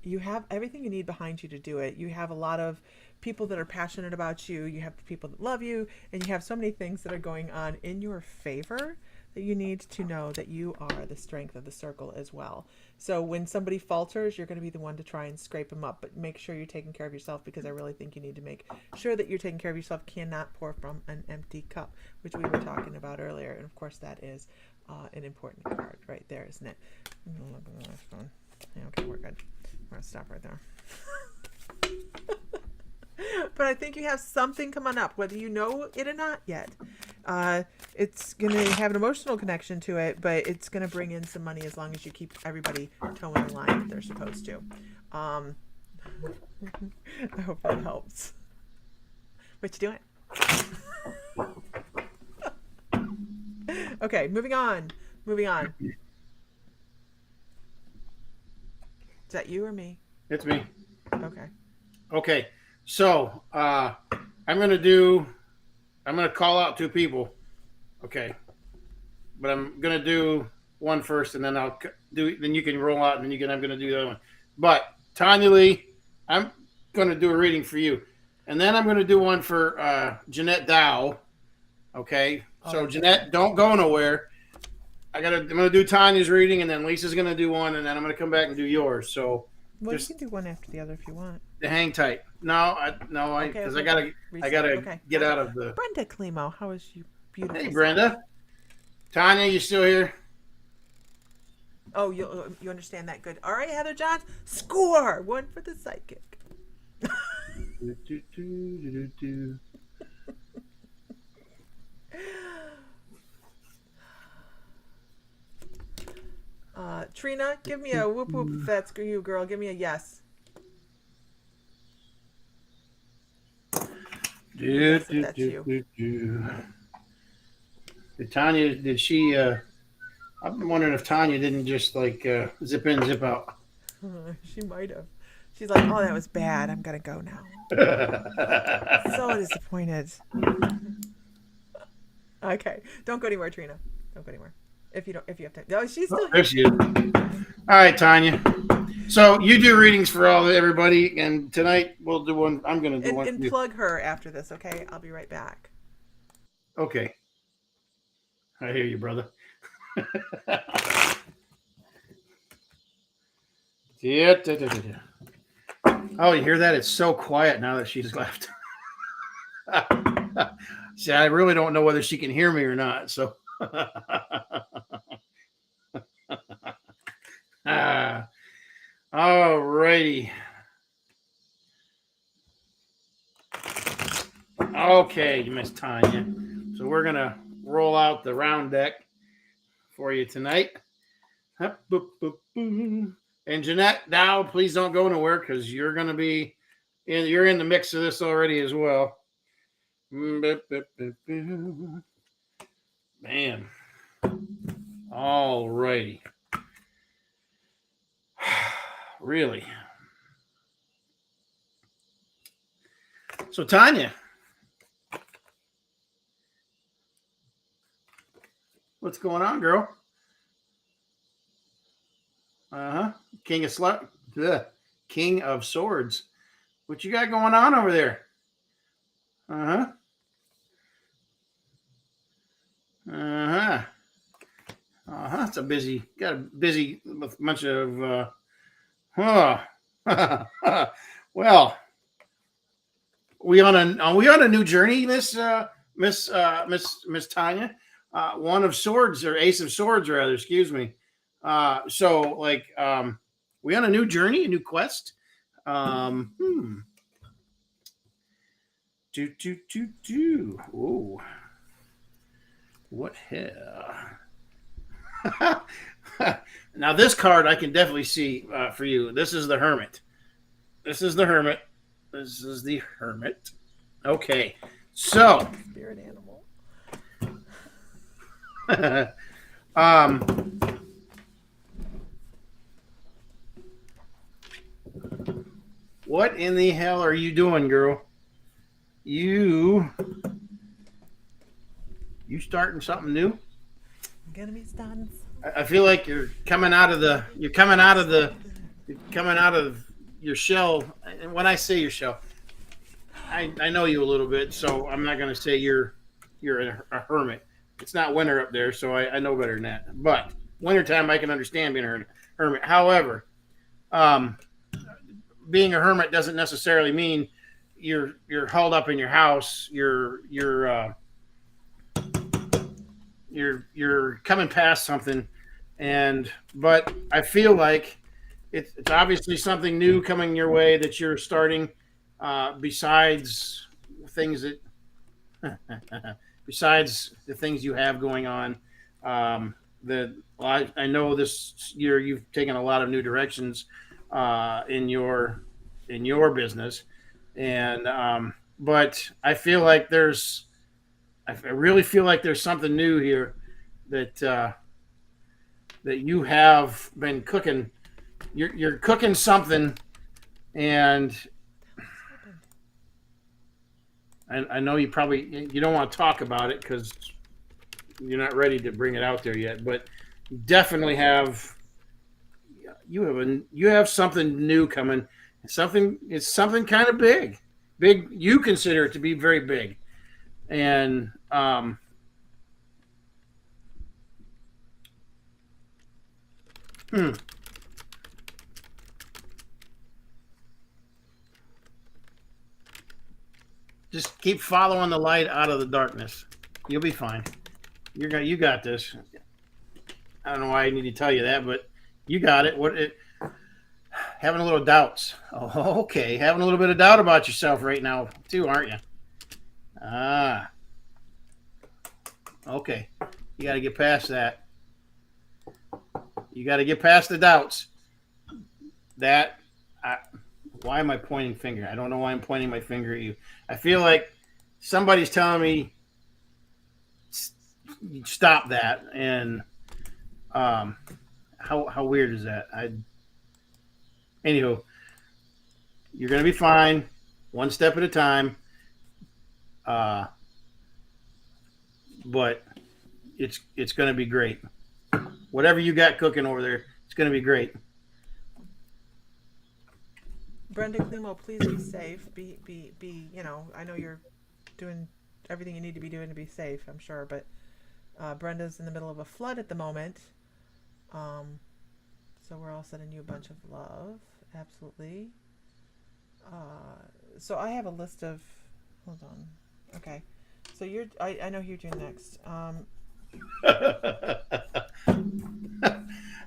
you have everything you need behind you to do it. You have a lot of people that are passionate about you. You have people that love you. And you have so many things that are going on in your favor that you need to know that you are the strength of the circle as well. So when somebody falters, you're going to be the one to try and scrape them up. But make sure you're taking care of yourself, because I really think you need to make sure that you're taking care of yourself. Cannot pour from an empty cup, which we were talking about earlier. And of course, that is an important card right there, isn't it? I'm gonna look at my phone. Yeah, okay, we're good. We're gonna stop right there. But I think you have something coming up, whether you know it or not yet. It's gonna have an emotional connection to it, but it's gonna bring in some money as long as you keep everybody towing the line that they're supposed to. I hope that helps. What you doing? Okay, moving on. Is that you or me? It's me. Okay. So I'm gonna call out two people. Okay, but I'm gonna do one first, and then then you can roll out, and then I'm gonna do the other one. But Tanya Lee, I'm gonna do a reading for you, and then I'm gonna do one for Jeanette Dow. Okay, so Jeanette, don't go nowhere. I'm gonna do Tanya's reading, and then Lisa's gonna do one, and then I'm gonna come back and do yours. So, you can do one after the other if you want. Hang tight. I gotta get out of the. Brenda Climo, how is you? Beautiful. Hey, Brenda. Tanya, you still here? Oh, you understand that? Good. All right, Heather Johns, score one for the psychic. Trina, give me a whoop whoop if that's you, girl. Give me a yes. Yes, if that's you. Tanya, did she? I'm wondering if Tanya didn't just zip in, zip out. She might have. She's like, oh, that was bad. I'm gonna go now. So disappointed. Okay, don't go anywhere, Trina. Don't go anywhere. If you have time. No, she's still here. There she is. All right, Tanya. So you do readings for everybody, and tonight we'll do one. I'm going to do one. And plug her after this, okay? I'll be right back. Okay. I hear you, brother. Yeah. Oh, you hear that? It's so quiet now that she's left. See, I really don't know whether she can hear me or not. So. All righty. Okay, Miss Tanya. So we're gonna roll out the round deck for you tonight. And And Jeanette Dow, please don't go nowhere because you're going to be you're in the mix of this already as well. Man, all righty. Really. So Tanya, what's going on, girl? King of King of Swords. What you got going on over there? It's a busy. Got a busy bunch of. Well, are we on a new journey, Miss Tanya? One of Swords or Ace of Swords, rather. Excuse me. So like, we on a new journey, a new quest. Oh, what hell? Now this card I can definitely see for you. This is the Hermit. This is the Hermit. This is the Hermit. Okay, so spirit animal. What in the hell are you doing, girl? You starting something new? I'm gonna be starting. I feel like you're coming out of your shell. And when I say your shell, I know you a little bit, so I'm not going to say you're a hermit. It's not winter up there, so I know better than that. But wintertime, I can understand being a hermit. However, being a hermit doesn't necessarily mean you're hauled up in your house. You're coming past something, but I feel like it's obviously something new coming your way that you're starting. Besides things that, besides the things you have going on, I know this year you've taken a lot of new directions in your business, and but I feel like I really feel like there's something new here that you have been cooking. You're cooking something, and I know you don't want to talk about it because you're not ready to bring it out there yet. But you definitely you have something new coming. It's something kind of big. You consider it to be very big, and just keep following the light out of the darkness. You'll be fine. You got this. I don't know why I need to tell you that, but you got it. Having a little doubts. Oh, okay. Having a little bit of doubt about yourself right now, too, aren't you? Okay. You got to get past that. You got to get past the doubts. Why am I pointing finger? I don't know why I'm pointing my finger at you. I feel like somebody's telling me stop that. And how weird is that? Anywho, you're going to be fine, one step at a time. But it's going to be great. Whatever you got cooking over there, it's going to be great. Brenda Climo, please be safe. Be. I know you're doing everything you need to be doing to be safe, I'm sure, but Brenda's in the middle of a flood at the moment. So we're all sending you a bunch of love. Absolutely. So I have a list of. Hold on. Okay. So I know who you're doing next.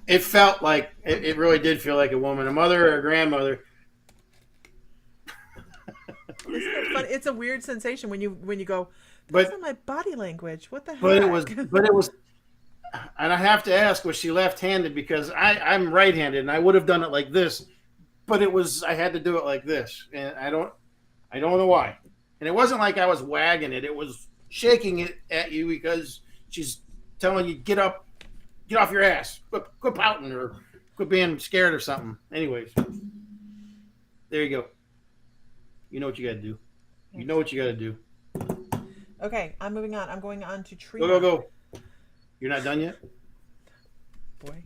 It felt like it really did feel like a woman, a mother or a grandmother. Isn't it fun? It's a weird sensation when you go. That's not my body language. What the heck? But it was. And I have to ask, was she left-handed? Because I'm right-handed, and I would have done it like this, but I had to do it like this, and I don't know why. And it wasn't like I was wagging it; it was shaking it at you because she's telling you get up, get off your ass, quit pouting, or quit being scared or something. Anyways, there you go. You know what you got to do. You know what you got to do. Okay, I'm moving on. I'm going on to Trina. Go. You're not done yet? Boy.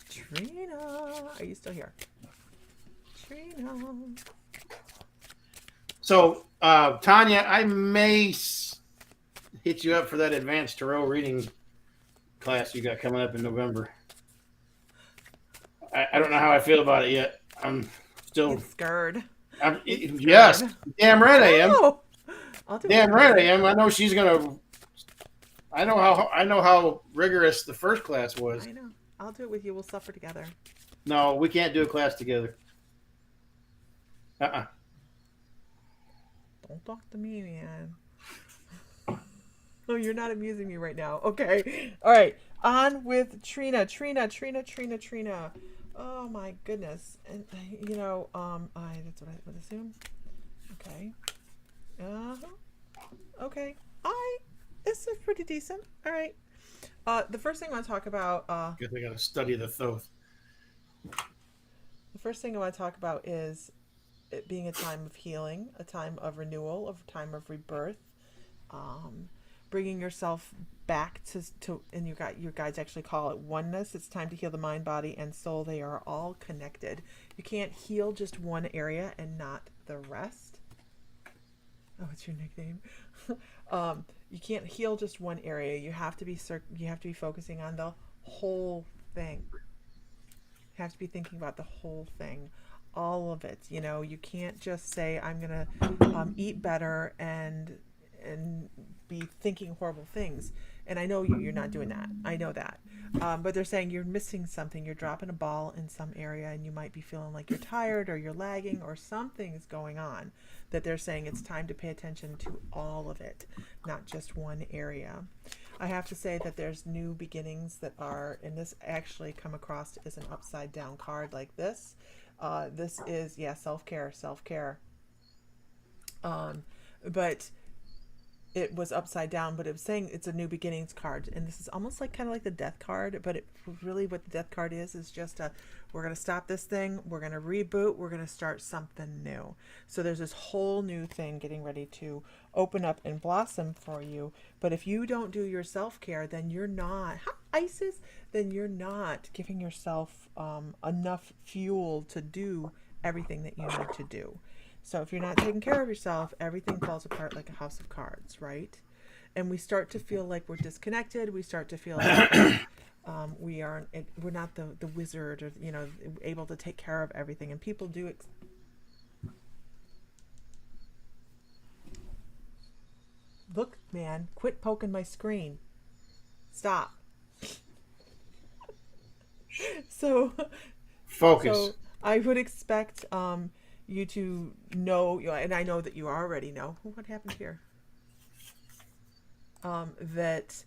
Trina. Are you still here? Trina. So, Tanya, I may hit you up for that advanced tarot reading class you got coming up in November. I don't know how I feel about it yet. I'm still scared. Yes, damn right I am. Oh, damn right I am. I know she's gonna. I know how rigorous the first class was. I know. I'll do it with you. We'll suffer together. No, we can't do a class together. Don't talk to me, man. Oh, you're not amusing me right now. Okay. All right. On with Trina. Trina. Oh my goodness. And that's what I would assume. Okay. Okay. This is pretty decent. All right. The first thing I want to talk about. Guess I got to study the thoth. The first thing I want to talk about is it being a time of healing, a time of renewal, a time of rebirth, bringing yourself back to and your guides actually call it oneness. It's time to heal the mind, body, and soul. They are all connected. You can't heal just one area and not the rest. Oh, it's your nickname. You can't heal just one area. You have to be focusing on the whole thing. You have to be thinking about the whole thing, all of it. You can't just say I'm gonna eat better and be thinking horrible things. And I know you're not doing that. I know that. But they're saying you're missing something. You're dropping a ball in some area, and you might be feeling like you're tired or you're lagging or something's going on, that they're saying it's time to pay attention to all of it, not just one area. I have to say that there's new beginnings that are, and this actually come across as an upside down card like this. This is, self-care. But it was upside down, but it was saying it's a new beginnings card. And this is almost like kind of like the death card, but really what the death card is just we're going to stop this thing. We're going to reboot. We're going to start something new. So there's this whole new thing getting ready to open up and blossom for you. But if you don't do your self-care, then you're not, Isis, then you're not giving yourself enough fuel to do everything that you need to do. So if you're not taking care of yourself, everything falls apart like a house of cards, right? And we start to feel like we're disconnected. We start to feel like we're not the wizard or able to take care of everything. And people do. Look, man, quit poking my screen. Stop. So focus. So I would expect you to know, and I know that you already know. What happened here? That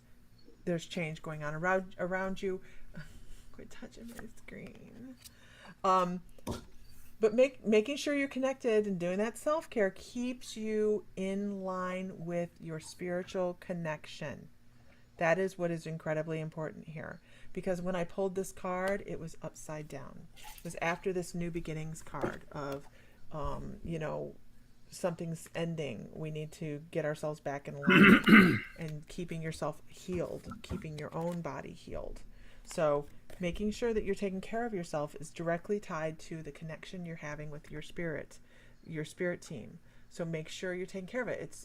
there's change going on around you. Quit touching my screen. But making sure you're connected and doing that self-care keeps you in line with your spiritual connection. That is what is incredibly important here. Because when I pulled this card, it was upside down. It was after this new beginnings card of something's ending. We need to get ourselves back in line and keeping yourself healed, keeping your own body healed. So making sure that you're taking care of yourself is directly tied to the connection you're having with your spirit team. So make sure you're taking care of it.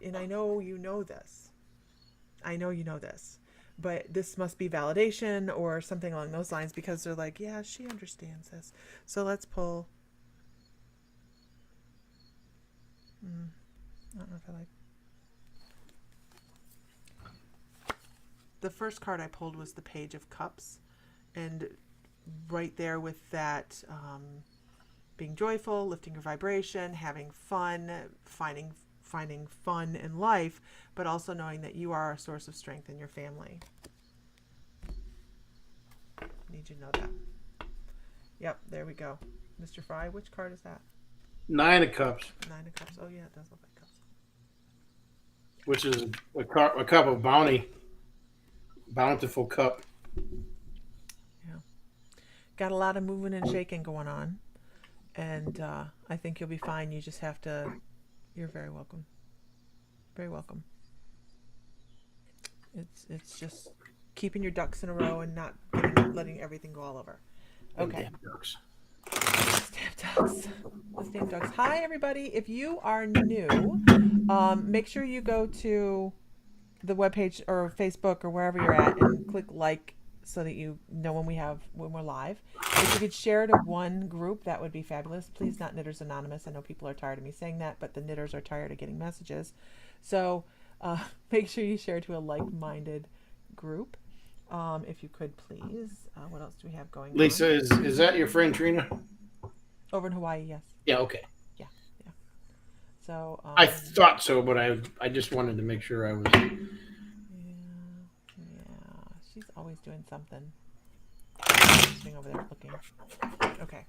And I know you know this. But this must be validation or something along those lines, because they're like, yeah, she understands this. So let's pull. I don't know if I like. The first card I pulled was the Page of Cups, and right there with that, being joyful, lifting your vibration, having fun, finding finding fun in life, but also knowing that you are a source of strength in your family. Need you to know that. Yep, there we go. Mr. Fry, which card is that? 9 of Cups. 9 of Cups. Oh, yeah, it does look like cups. Which is a cup of bounty. Bountiful cup. Yeah. Got a lot of moving and shaking going on. And I think you'll be fine. You just have to... You're very welcome. Very welcome. It's just keeping your ducks in a row and not letting everything go all over. Okay. Damn ducks. Stamp ducks. The stamp ducks. Hi, everybody. If you are new, make sure you go to the webpage or Facebook or wherever you're at and click like so that you know when we're live. If you could share to one group, that would be fabulous. Please, not Knitters Anonymous. I know people are tired of me saying that, but the knitters are tired of getting messages. So make sure you share to a like-minded group. If you could, please. What else do we have going Lisa, on? is that your friend Trina? Over in Hawaii, yes. Yeah, okay. Yeah. So I thought so, but I just wanted to make sure I was. Yeah. She's always doing something. Sitting over there looking. Okay.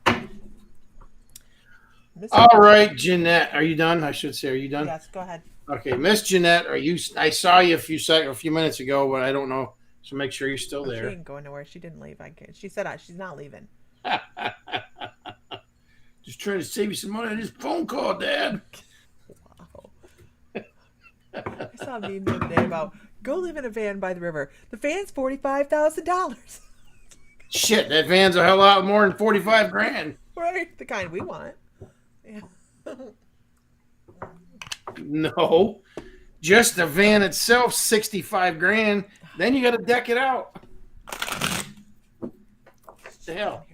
All right, Jeanette, are you done? I should say, are you done? Yes, go ahead. Okay, Miss Jeanette, are you? I saw you a few minutes ago, but I don't know. So make sure you're still there. She ain't going nowhere. She didn't leave. She said she's not leaving. Just trying to save you some money on this phone call, Dad. Wow. I saw a meme the other day about go live in a van by the river. The van's $45,000. Shit, that van's a hell lot more than 45 grand. Right, the kind we want. Yeah. No, just the van itself, 65 grand. Then you got to deck it out. What the hell?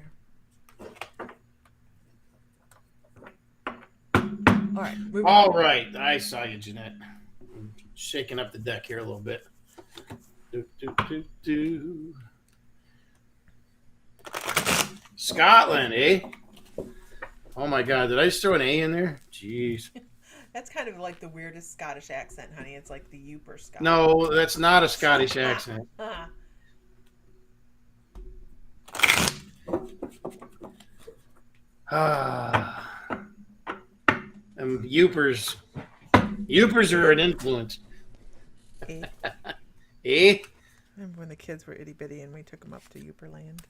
All right. I saw you, Jeanette. I'm shaking up the deck here a little bit. Scotland, eh? Oh my God! Did I just throw an A in there? Jeez. That's kind of like the weirdest Scottish accent, honey. It's like the Youper Scottish. No, that's not a Scottish accent. Youpers are an influence. Eh? Remember when the kids were itty bitty and we took them up to Youperland?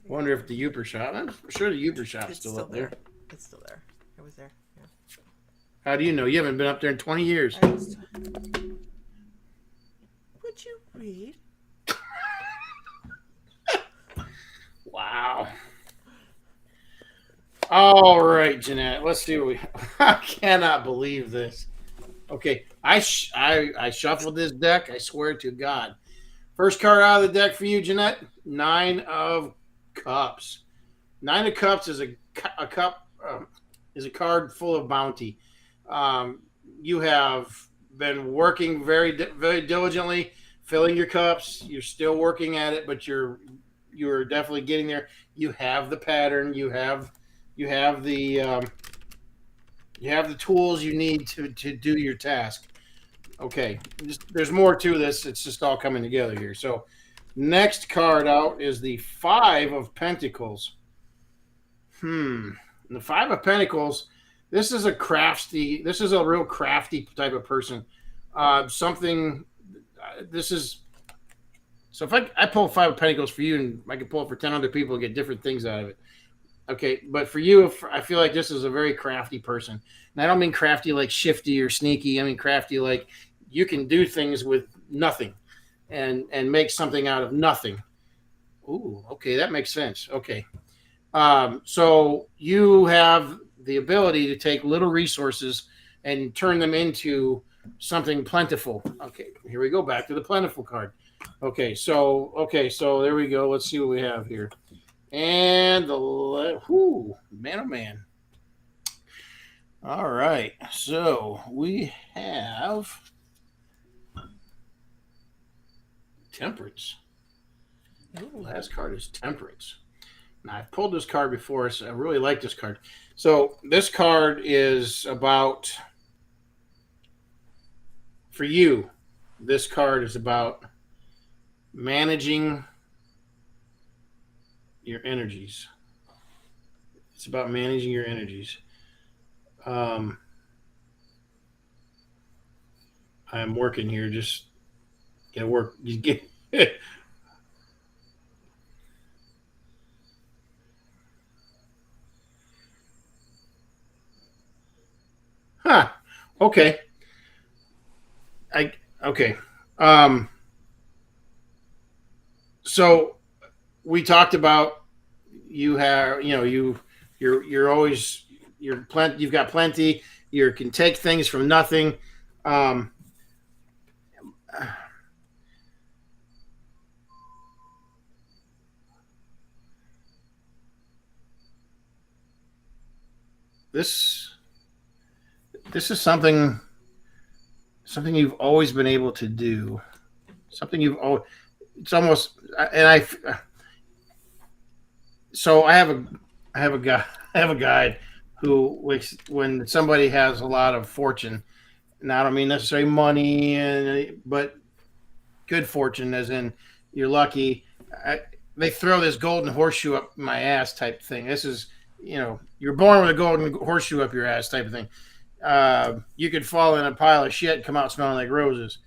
Wonder if the Youper shop. I'm sure the Youper shop's still up there. It's still there. It was there. Yeah. How do you know? You haven't been up there in 20 years. Would you read? Wow. All right, Jeanette. Let's see what we. I cannot believe this. Okay, I shuffled this deck. I swear to God. First card out of the deck for you, Jeanette. 9 of Cups. 9 of Cups is a card full of bounty. You have been working very diligently, filling your cups. You're still working at it, but you're definitely getting there. You have the pattern. You have the tools you need to do your task. Okay, there's more to this. It's just all coming together here. So, next card out is the 5 of Pentacles. The 5 of Pentacles. This is a real crafty type of person. So if I pull 5 of Pentacles for you, and I can pull it for 10 other people and get different things out of it. Okay, but for you, I feel like this is a very crafty person. And I don't mean crafty like shifty or sneaky. I mean crafty like you can do things with nothing and make something out of nothing. Ooh, okay, that makes sense. Okay. So you have the ability to take little resources and turn them into something plentiful. Okay, here we go back to the plentiful card. Okay, so there we go. Let's see what we have here. And man, oh man. All right, so we have Temperance. Ooh. Last card is Temperance. Now, I've pulled this card before, so I really like this card. So this card is about, for you, this card is about managing your energies. It's about managing your energies. Um, I'm working here. Just gotta work. You get. Huh. Okay. I okay. Um. So we talked about you have you're always you've got plenty. You can take things from nothing. Um. This this is something you've always been able to do. Something you've always it's almost and I so I have a guy I have a guide who when somebody has a lot of fortune, and I don't mean necessarily money and but good fortune as in you're lucky. I, they throw this golden horseshoe up my ass type thing. This is you're born with a golden horseshoe up your ass type of thing. You could fall in a pile of shit and come out smelling like roses.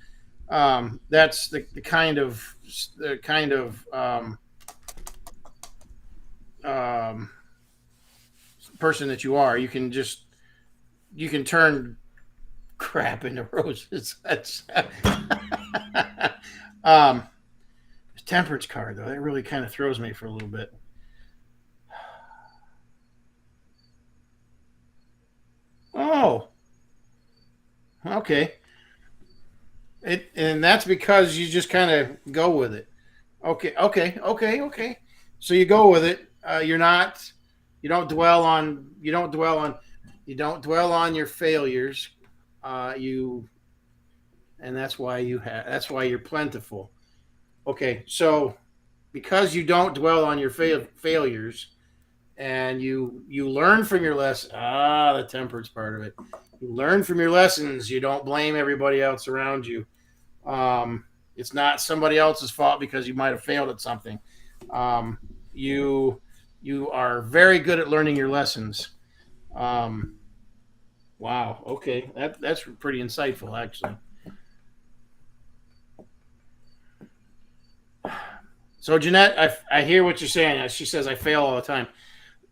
That's the kind of um, person that you are. You can turn crap into roses. That's um, temperance card though. That really kind of throws me for a little bit. Oh, okay. And that's because you just kind of go with it. Okay. So you go with it. You're not. You don't dwell on your failures. You and that's why that's why you're plentiful. Okay, so because you don't dwell on your failures and you learn from your lesson. The temperance part of it. You learn from your lessons. You don't blame everybody else around you. It's not somebody else's fault because you might have failed at something. Um, you you are very good at learning your lessons. Um, wow. Okay, that's pretty insightful, actually. So Jeanette, I hear what you're saying. She says I fail all the time,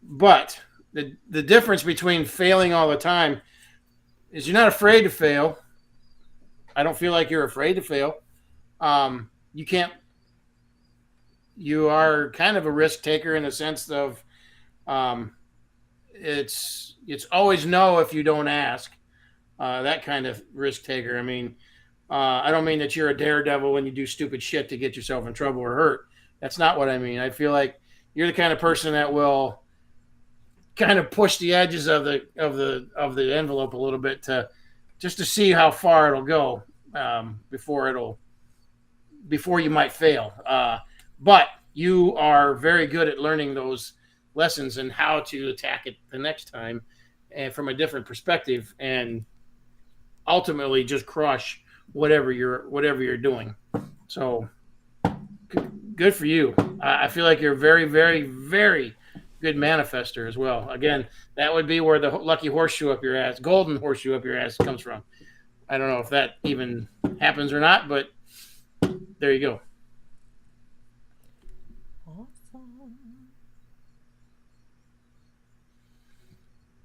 but the difference between failing all the time is you're not afraid to fail. I don't feel like you're afraid to fail. You can't. You are kind of a risk taker in the sense of um, it's always no if you don't ask. That kind of risk taker. I mean, I don't mean that you're a daredevil when you do stupid shit to get yourself in trouble or hurt. That's not what I mean. I feel like you're the kind of person that will kind of push the edges of the envelope a little bit to just to see how far it'll go before you might fail. But you are very good at learning those lessons and how to attack it the next time and from a different perspective and ultimately just crush whatever you're doing. So good for you. I feel like you're a very, very, very good manifester as well. Again, that would be where the lucky horseshoe up your ass, golden horseshoe up your ass comes from. I don't know if that even happens or not, but there you go. Awesome.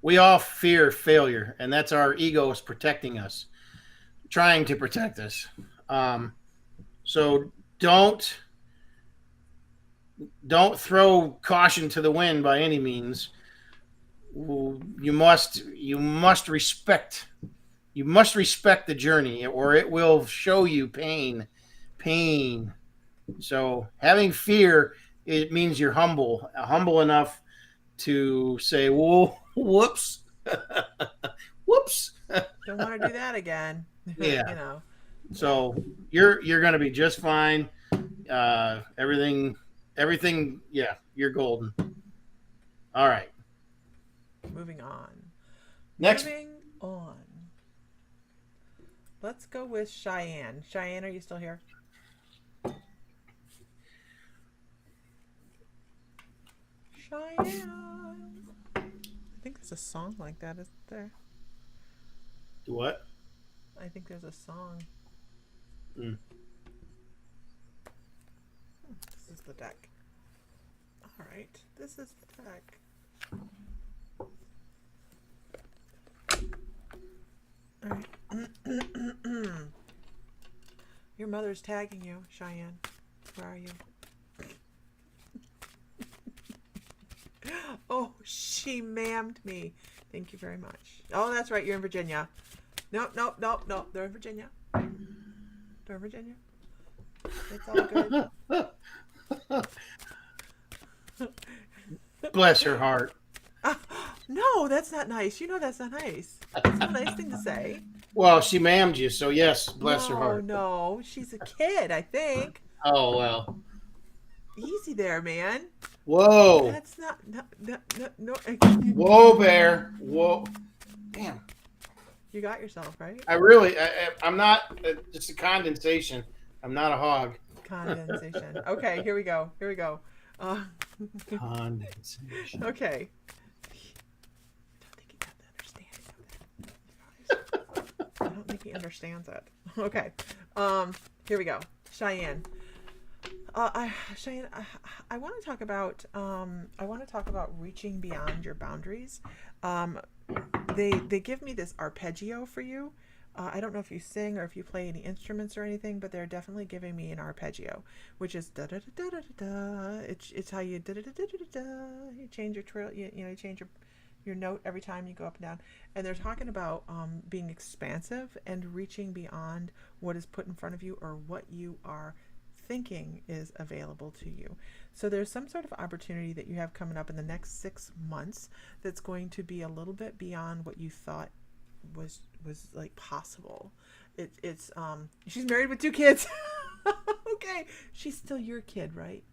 We all fear failure, and that's our egos protecting us, trying to protect us. So don't throw caution to the wind by any means. You must respect the journey, or it will show you pain. So having fear, it means you're humble enough to say, "Whoa, whoops, whoops." Don't want to do that again. Yeah. you know. Yeah. So you're going to be just fine. Everything, yeah, you're golden. All right. Moving on. Next. Moving on. Let's go with Cheyenne. Cheyenne, are you still here? Cheyenne. I think there's a song like that, isn't there? What? I think there's a song. Mm. This is the deck. All right, this is the deck. All right. Your mother's tagging you, Cheyenne. Where are you? Oh, she mammed me. Thank you very much. Oh, that's right. You're in Virginia. Nope. They're in Virginia. They're in Virginia. It's all good. Bless her heart. No, that's not nice. You know that's not nice. That's not a nice thing to say. Well, she mammed you, so yes, bless her heart. No, she's a kid, I think. Oh, well. Easy there, man. Whoa. That's not no. Whoa, Bear. Whoa. Damn. You got yourself, right? I'm not, just a condensation. I'm not a hog. Condensation. Okay, here we go. Condensation. Okay. I don't think he understands it. Okay. Here we go. Cheyenne. Cheyenne, I want to talk about reaching beyond your boundaries. They give me this arpeggio for you. I don't know if you sing or if you play any instruments or anything, but they're definitely giving me an arpeggio, which is da da da da da da. It's how you da da da da da da. You change your trill. You change your note every time you go up and down. And they're talking about being expansive and reaching beyond what is put in front of you or what you are thinking is available to you. So there's some sort of opportunity that you have coming up in the next 6 months that's going to be a little bit beyond what you thought was like possible. It's she's married with 2 kids. Okay, she's still your kid, right?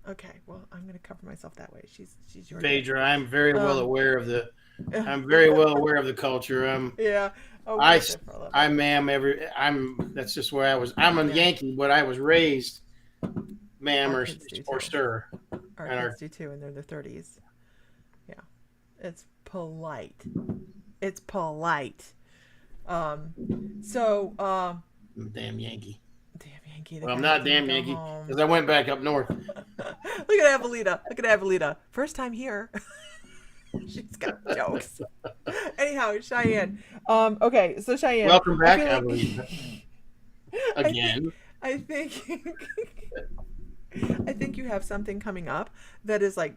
Okay, well, I'm going to cover myself that way. She's your Phaedra, I'm very well aware of the culture. Yeah. Oh, I ma'am that's just where I was. I'm a Yankee, but I was raised ma'am or stir. Our kids do too, and they're in their 30s. Yeah. It's polite. It's polite. Damn Yankee. Damn Yankee. Well, I'm not damn Yankee because I went back up north. Look at Avelita. First time here. She's got jokes. Anyhow, Cheyenne. Okay, so Cheyenne. Welcome back, Avelita. Again. I think you have something coming up that is like,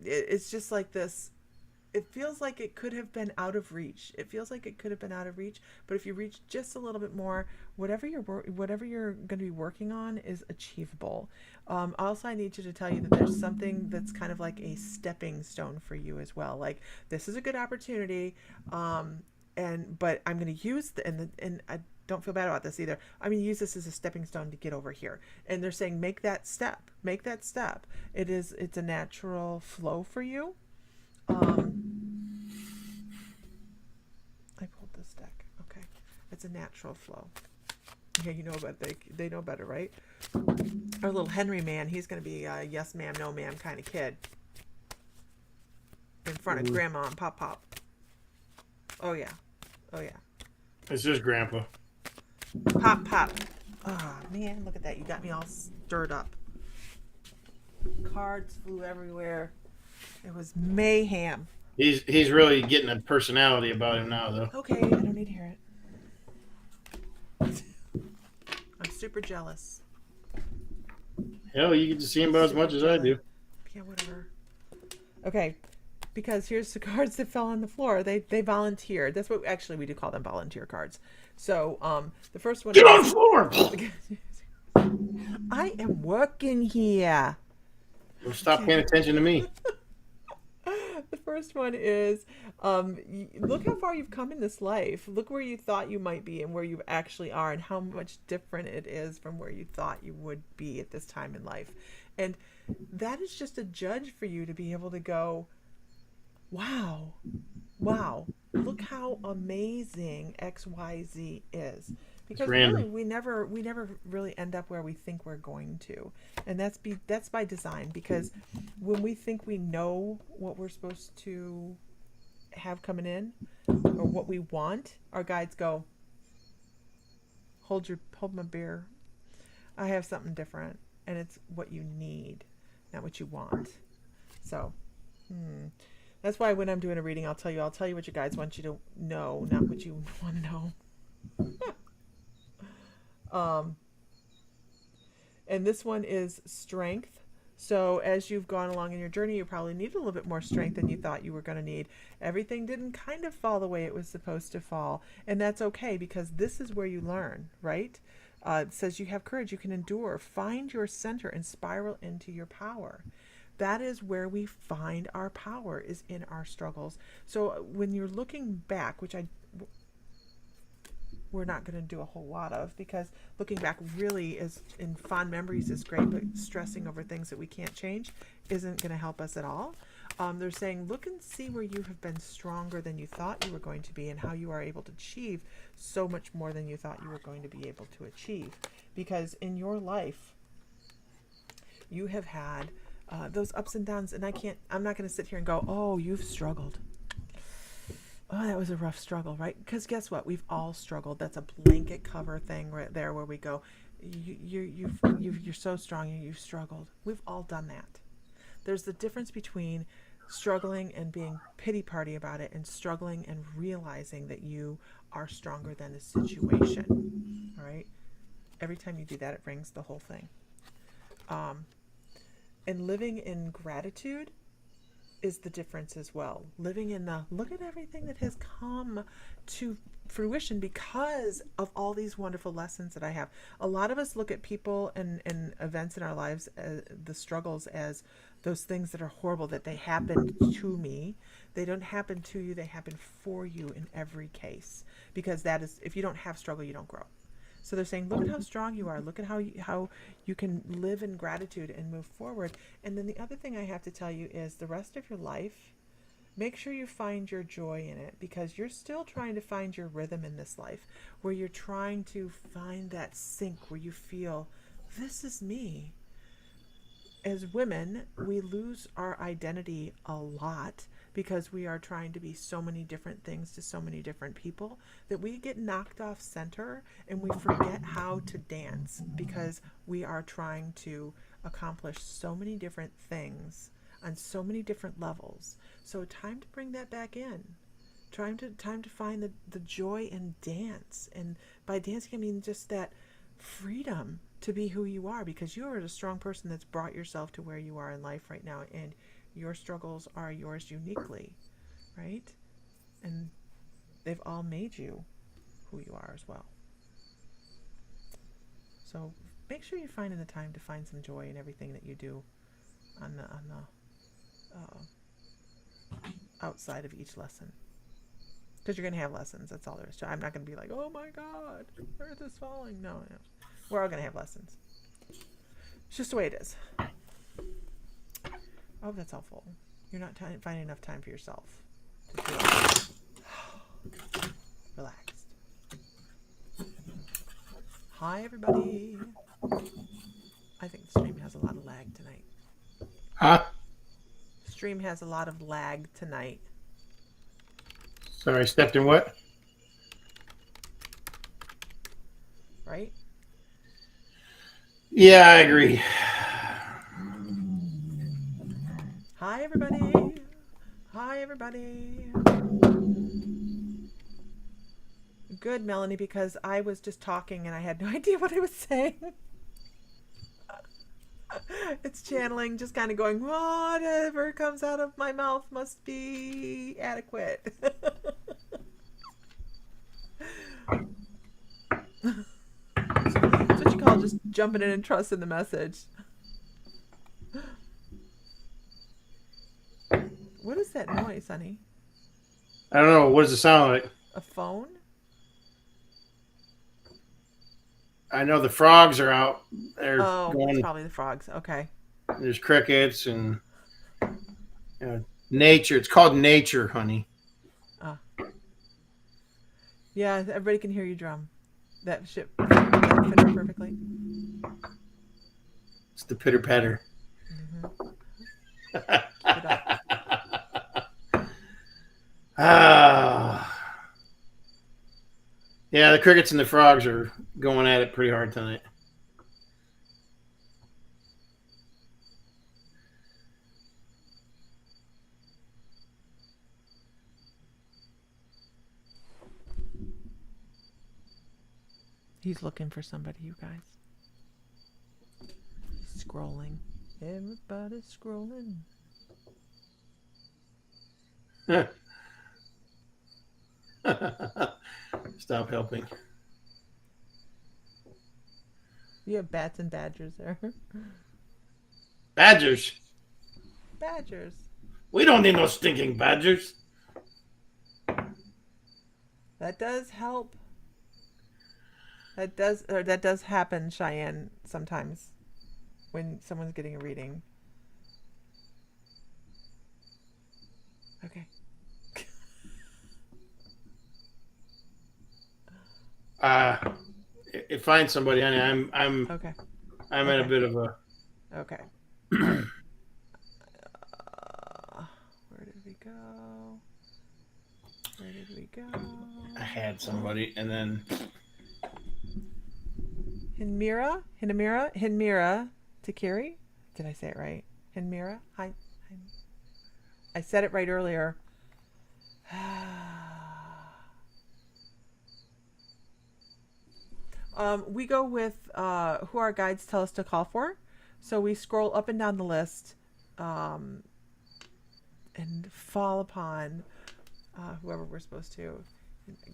it's just like this. It feels like it could have been out of reach. But if you reach just a little bit more, whatever you're going to be working on is achievable. Also, I need you to tell you that there's something that's kind of like a stepping stone for you as well. Like, this is a good opportunity, but I'm going to use and I don't feel bad about this either. I'm going to use this as a stepping stone to get over here. And they're saying, make that step. It's a natural flow for you. I pulled this deck. Okay. It's a natural flow. Yeah, you know, but they know better, right? Our little Henry man, he's going to be a yes ma'am, no ma'am kind of kid. In front of grandma and pop. Oh, yeah. It's just grandpa. Pop. Oh, man, look at that. You got me all stirred up. Cards flew everywhere. It was mayhem. He's really getting a personality about him now, though. Okay, I don't need to hear it. I'm super jealous. Hell, you get to see him about as much as I do. Yeah, whatever. Okay, because here's the cards that fell on the floor. They volunteered. That's what actually we do call them, volunteer cards. So the first one. Get on the floor. I am working here. Well, stop paying attention to me. The first one is, look how far you've come in this life. Look where you thought you might be and where you actually are and how much different it is from where you thought you would be at this time in life. And that is just a judge for you to be able to go, wow, wow, look how amazing XYZ is. It's Because really random. we never really end up where we think we're going to. And that's by design, because when we think we know what we're supposed to have coming in or what we want, our guides go, hold my beer. I have something different, and it's what you need, not what you want. So, that's why when I'm doing a reading, I'll tell you what your guides want you to know, not what you want to know. Um, and this one is strength. So as you've gone along in your journey, you probably need a little bit more strength than you thought you were going to need. Everything didn't kind of fall the way it was supposed to fall, and that's okay, because this is where you learn, right? It says you have courage, you can endure, find your center, and spiral into your power. That is where we find our power, is in our struggles. So when you're looking back, which I we're not going to do a whole lot of, because looking back really is in fond memories is great, but stressing over things that we can't change isn't going to help us at all. They're saying look and see where you have been stronger than you thought you were going to be, and how you are able to achieve so much more than you thought you were going to be able to achieve, because in your life you have had those ups and downs, and I'm not going to sit here and go, oh, you've struggled. Oh, that was a rough struggle, right? Because guess what? We've all struggled. That's a blanket cover thing right there, where we go, you're so strong, you've struggled. We've all done that. There's the difference between struggling and being pity party about it, and struggling and realizing that you are stronger than the situation. All right. Every time you do that, it brings the whole thing. Um, and living in gratitude is the difference as well. Living in the look at everything that has come to fruition because of all these wonderful lessons that I have. A lot of us look at people and events in our lives, the struggles, as those things that are horrible, that they happened to me. They don't happen to you, they happen for you in every case. Because that is, if you don't have struggle, you don't grow. So they're saying, look at how strong you are. Look at how you can live in gratitude and move forward. And then the other thing I have to tell you is the rest of your life, make sure you find your joy in it, because you're still trying to find your rhythm in this life, where you're trying to find that sync where you feel, this is me. As women, we lose our identity a lot because we are trying to be so many different things to so many different people, that we get knocked off center and we forget how to dance, because we are trying to accomplish so many different things on so many different levels. So time to bring that back in. Time to find the joy in dance. And by dancing I mean just that freedom to be who you are, because you are a strong person that's brought yourself to where you are in life right now, and your struggles are yours uniquely, right? And they've all made you who you are as well. So make sure you're finding the time to find some joy in everything that you do on the outside of each lesson, because you're going to have lessons. That's all there is to it. I'm not going to be like, oh my god, earth is falling. No, no, we're all going to have lessons. It's just the way it is. Oh, that's helpful. You're not finding enough time for yourself to feel relaxed. Hi, everybody. I think the stream has a lot of lag tonight. Huh? Stream has a lot of lag tonight. Sorry, stepped in what? Right? Yeah, I agree. Hi, everybody. Hi, everybody. Good, Melanie, because I was just talking and I had no idea what I was saying. It's channeling, just kind of going, whatever comes out of my mouth must be adequate. That's what you call just jumping in and trusting the message. What is that noise, honey? I don't know. What does it sound like? A phone? I know the frogs are out. They're Oh, it's going. probably the frogs. Okay. There's crickets and you know, Nature. It's called nature, honey. Ah, yeah. Everybody can hear you drum. That shit. That fit her perfectly. It's the pitter patter. Mm-hmm. Keep it up. Ah. Yeah, the crickets and the frogs are going at it pretty hard tonight. He's looking for somebody, you guys. He's scrolling. Everybody's scrolling. Stop helping. You have bats and badgers there. Badgers. Badgers. We don't need no stinking badgers. That does help. That does happen, Cheyenne, sometimes when someone's getting a reading. Okay. Uh, find somebody, honey. Okay. I'm in a Okay. bit of a. Okay. All right. Where did we go? Where did we go? I had somebody, and then Hinmira Takiri. Did I say it right? Hinmira. Hi. I said it right earlier. We go with who our guides tell us to call for. So we scroll up and down the list um, and fall upon whoever we're supposed to.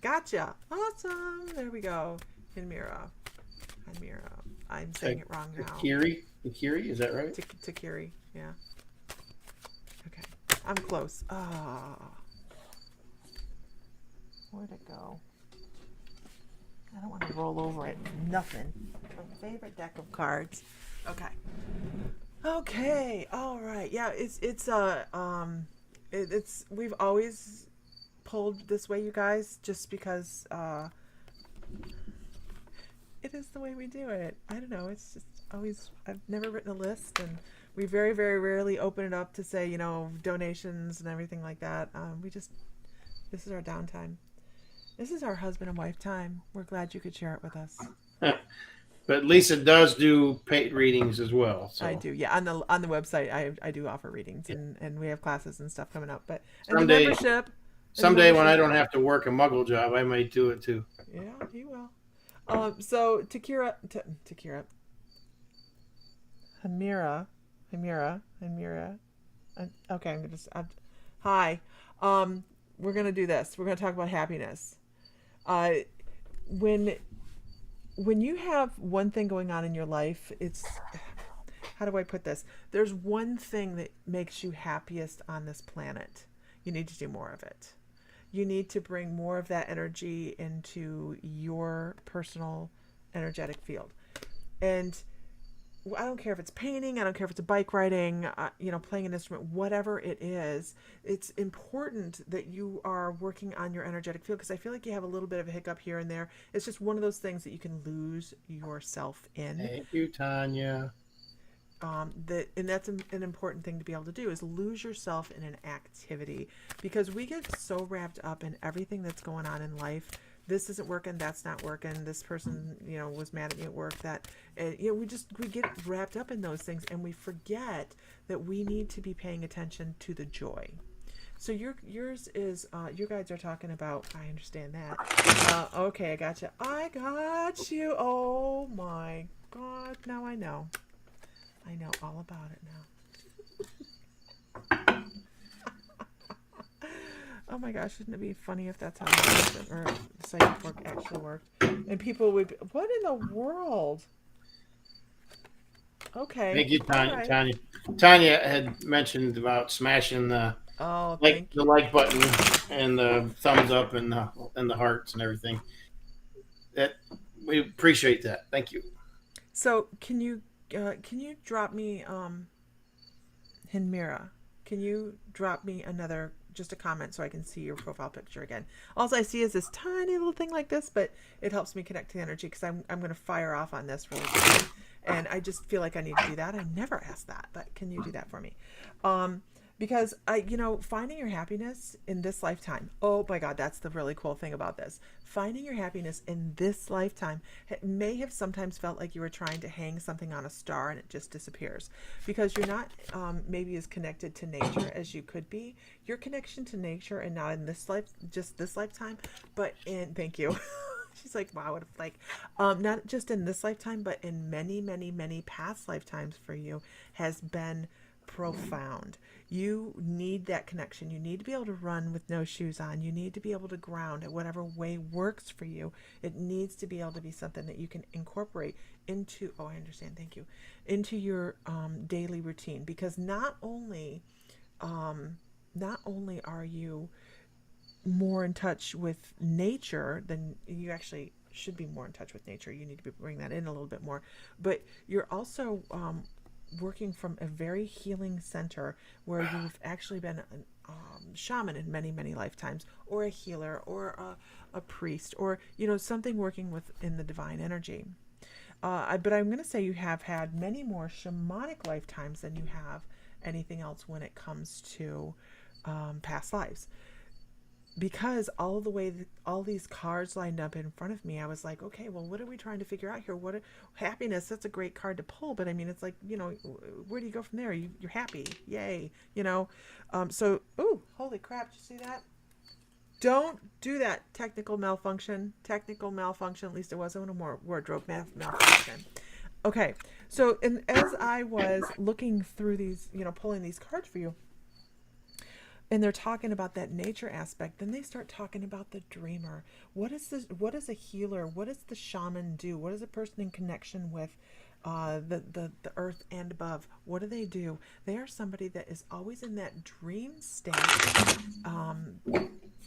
Gotcha. Awesome. There we go. Hinmira. I'm saying it wrong now. Takiri, is that right? Takiri. Yeah. Okay. I'm close. Ah. Where'd it go? I don't want to roll over it. Nothing. My favorite deck of cards. Okay. Okay. All right. Yeah. It's we've always pulled this way, you guys, just because it is the way we do it. I don't know. It's just always. I've never written a list, and we very, very rarely open it up to say, donations and everything like that. This is our downtime. This is our husband and wife time. We're glad you could share it with us. But Lisa does do paid readings as well. So I do, yeah. On the website, I do offer readings, and we have classes and stuff coming up. But and someday, the when I membership, don't have to work a muggle job, I might do it too. yeah, he will. So Takira, Hamira. Okay, I'm gonna. Hi. We're gonna do this. We're gonna talk about happiness. Uh, when you have one thing going on in your life, it's, how do I put this? There's one thing that makes you happiest on this planet. You need to do more of it. You need to bring more of that energy into your personal energetic field. And I don't care if it's painting, I don't care if it's bike riding, playing an instrument, whatever it is, it's important that you are working on your energetic field, because I feel like you have a little bit of a hiccup here and there. It's just one of those things that you can lose yourself in. Thank you, Tanya. And that's an important thing to be able to do, is lose yourself in an activity, because we get so wrapped up in everything that's going on in life. This isn't working, that's not working, this person was mad at me at work, that we get wrapped up in those things, and we forget that we need to be paying attention to the joy. So yours is you guys are talking about, I understand that. Okay, I got you. Oh my god, now I know all about it now. Oh my gosh, shouldn't it be funny if that's how or psychic work actually worked? And people would be, what in the world? Okay. Thank you, Tanya. Right. Tanya had mentioned about smashing the the like button and the thumbs up and the hearts and everything. That we appreciate that. Thank you. So can you drop me Hinmira? can you drop me just a comment so I can see your profile picture again? All I see is this tiny little thing like this, but it helps me connect to the energy because I'm going to fire off on this really quickly. And I just feel like I need to do that. I never asked that, but can you do that for me? Because finding your happiness in this lifetime. Oh my God, that's the really cool thing about this. Finding your happiness in this lifetime may have sometimes felt like you were trying to hang something on a star and it just disappears because you're not maybe as connected to nature as you could be. Your connection to nature, and not in this life, just this lifetime, but in, thank you. She's like, wow, what like, not just in this lifetime, but in many, many, many past lifetimes for you has been profound. You need that connection. You need to be able to run with no shoes on. You need to be able to ground in whatever way works for you. It needs to be able to be something that you can incorporate into, oh, I understand, thank you, into your daily routine. Because not only are you more in touch with nature than you actually should be more in touch with nature. You need to bring that in a little bit more. But you're also working from a very healing center where you've actually been a shaman in many, many lifetimes, or a healer, or a priest, or something working within the divine energy. But I'm going to say you have had many more shamanic lifetimes than you have anything else when it comes to past lives. Because all these cards lined up in front of me, I was like, okay, well, what are we trying to figure out here? Happiness, that's a great card to pull, but I mean, it's like, where do you go from there? You're happy. Yay. So, ooh, holy crap. Did you see that? Don't do that. Technical malfunction, at least it wasn't a more wardrobe malfunction. Okay. So, as I was looking through these, pulling these cards for you, and they're talking about that nature aspect, then they start talking about the dreamer. What is a healer? What does the shaman do? What is a person in connection with the earth and above? What do? They are somebody that is always in that dream state,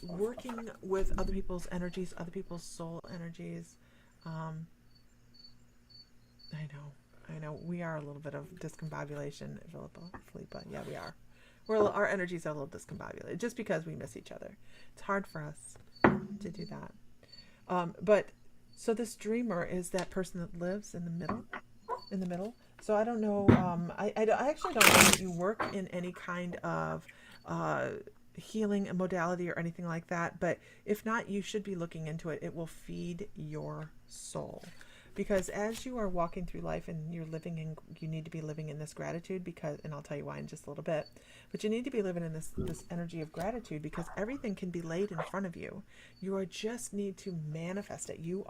working with other people's energies, other people's soul energies. I know we are a little bit of discombobulation, Philippa. Yeah, we are. Our energies are a little discombobulated just because we miss each other. It's hard for us to do that. But so this dreamer is that person that lives in the middle. So I don't know. I actually don't know that you work in any kind of healing modality or anything like that. But if not, you should be looking into it. It will feed your soul. Because as you are walking through life and you need to be living in this gratitude and I'll tell you why in just a little bit, but you need to be living in this energy of gratitude because everything can be laid in front of you. You just need to manifest it. You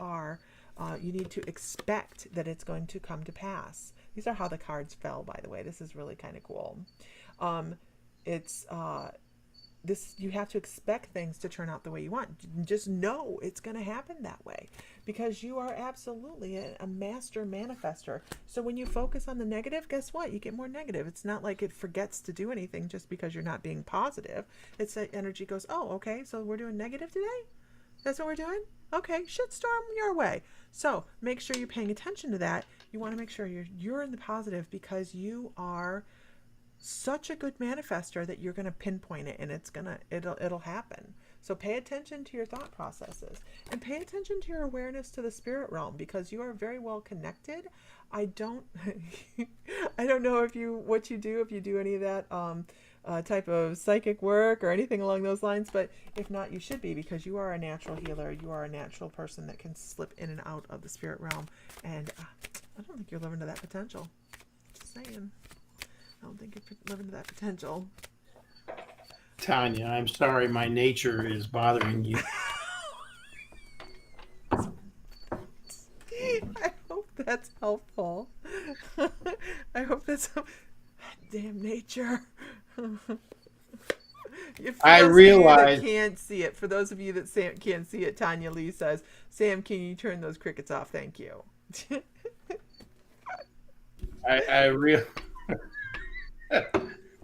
need to expect that it's going to come to pass. These are how the cards fell, by the way. This is really kind of cool. You have to expect things to turn out the way you want. Just know it's going to happen that way because you are absolutely a master manifester. So when you focus on the negative, guess what? You get more negative. It's not like it forgets to do anything just because you're not being positive. It's that energy goes, oh, okay, so we're doing negative today? That's what we're doing? Okay, shitstorm your way. So make sure you're paying attention to that. You want to make sure you're in the positive because you are such a good manifester that you're going to pinpoint it and it'll happen. So pay attention to your thought processes and pay attention to your awareness to the spirit realm because you are very well connected. I don't know if you do any of that type of psychic work or anything along those lines, but if not, you should be because you are a natural healer. You are a natural person that can slip in and out of the spirit realm. And I don't think you're living to that potential. Just saying. I don't think you're living to that potential. Tanya, I'm sorry my nature is bothering you. I hope that's helpful. I hope that's damn nature. I realize. Can't see it. For those of you that can't see it, Tanya Lee says, "Sam, can you turn those crickets off? Thank you."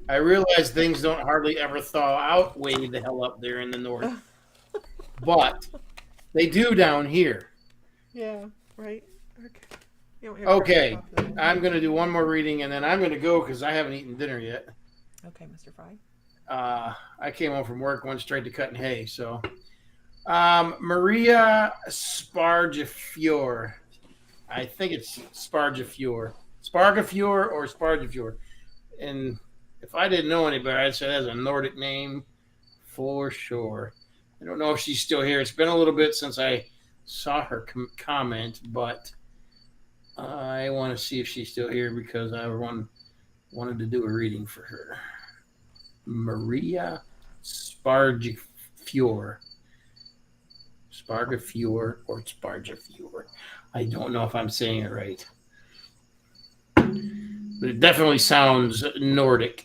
I realize things don't hardly ever thaw out way the hell up there in the north, but they do down here. Yeah, right. Okay, I'm going to do one more reading and then I'm going to go because I haven't eaten dinner yet. Okay, Mr. Fry. I came home from work, went straight to cutting hay. So, Maria Spargifiore. I think it's Spargifiore. Spargifiore or Spargifiore. And if I didn't know any better, I'd say that's a Nordic name for sure. I don't know if she's still here. It's been a little bit since I saw her comment, but I want to see if she's still here because I wanted to do a reading for her. Maria Spargifiore. Spargifiore or Spargifiore. I don't know if I'm saying it right. But it definitely sounds Nordic.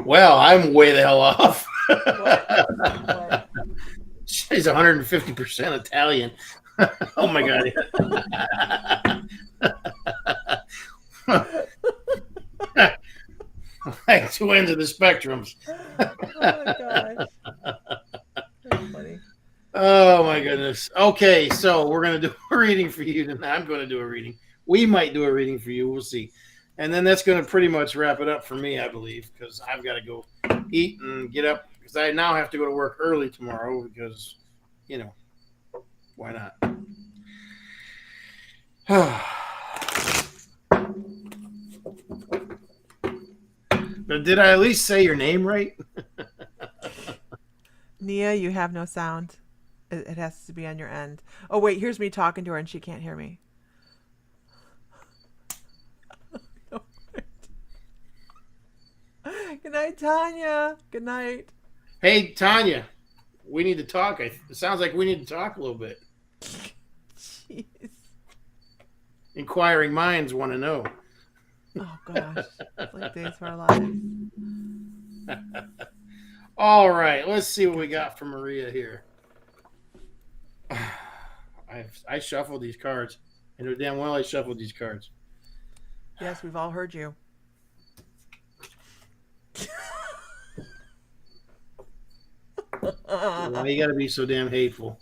Well, I'm way the hell off. What? She's 150% Italian. Oh my god. Like two ends of the spectrums. Oh my gosh. That's funny. Oh my goodness. Okay, so we're gonna do a reading for you tonight. I'm gonna do a reading. We might do a reading for you. We'll see. And then that's gonna pretty much wrap it up for me, I believe, because I've got to go eat and get up because I now have to go to work early tomorrow because, why not? But did I at least say your name right? Nia, you have no sound. It has to be on your end. Oh, wait, here's me talking to her and she can't hear me. Good night, Tanya. Good night. Hey, Tanya, we need to talk. It sounds like we need to talk a little bit. Jeez. Inquiring minds want to know. Oh, gosh. It's like days of our lives. All right, let's see what we got from Maria here. I shuffled these cards. I know damn well I shuffled these cards. Yes, we've all heard you. Why you gotta be so damn hateful?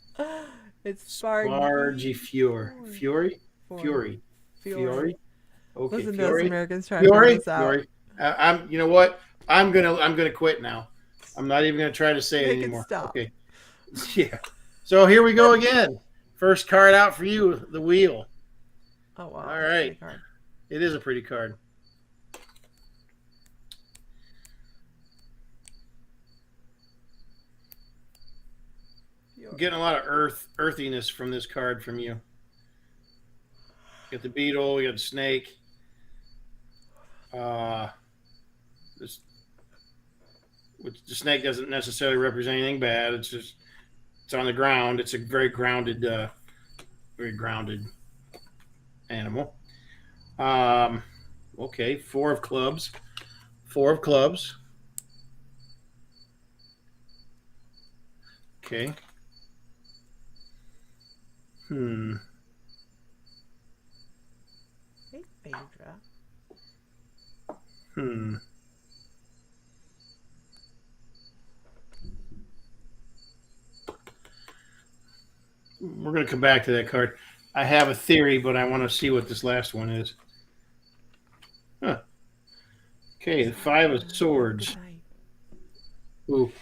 It's Spargifiore. Fury? Fury. Fury? Okay, Listen Fury. to us Americans trying to figure this out. Fury. I'm. You know what? I'm gonna quit now. I'm not even gonna try to say it Make anymore. it stop. Okay. Yeah. So here we go again. First card out for you, the wheel. Oh wow! All right. It is a pretty card. I'm getting a lot of earthiness from this card from you. You got the beetle, you got the snake. This, which the snake doesn't necessarily represent anything bad. It's just it's on the ground. It's a very grounded animal. Okay, four of clubs. Okay. Hey, Phaedra. We're going to come back to that card. I have a theory, but I want to see what this last one is. Huh. Okay, the Five of Swords. Ooh.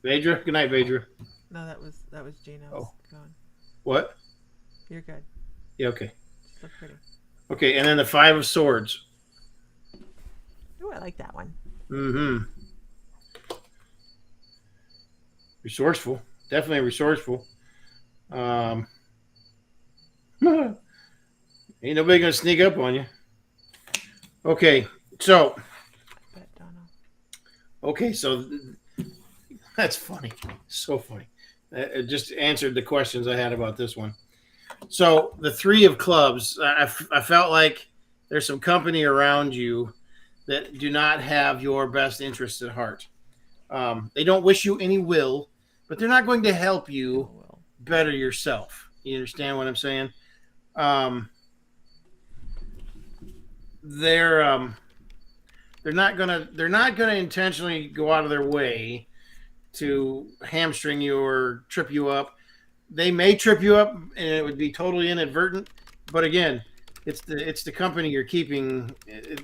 Vedra? Good night, Vedra. No, that was Gino. Oh. Going. What? You're good. Yeah, okay. Just look pretty. Okay, and then the Five of Swords. Oh, I like that one. Resourceful. Definitely resourceful. Ain't nobody gonna sneak up on you. Okay, so. I bet Donald. Okay, so that's funny. So funny. It just answered the questions I had about this one. So the Three of Clubs, I felt like there's some company around you that do not have your best interests at heart. They don't wish you any will, but they're not going to help you better yourself. You understand what I'm saying? They're not gonna intentionally go out of their way to hamstring you or trip you up. They may trip you up and it would be totally inadvertent, but again, it's the company you're keeping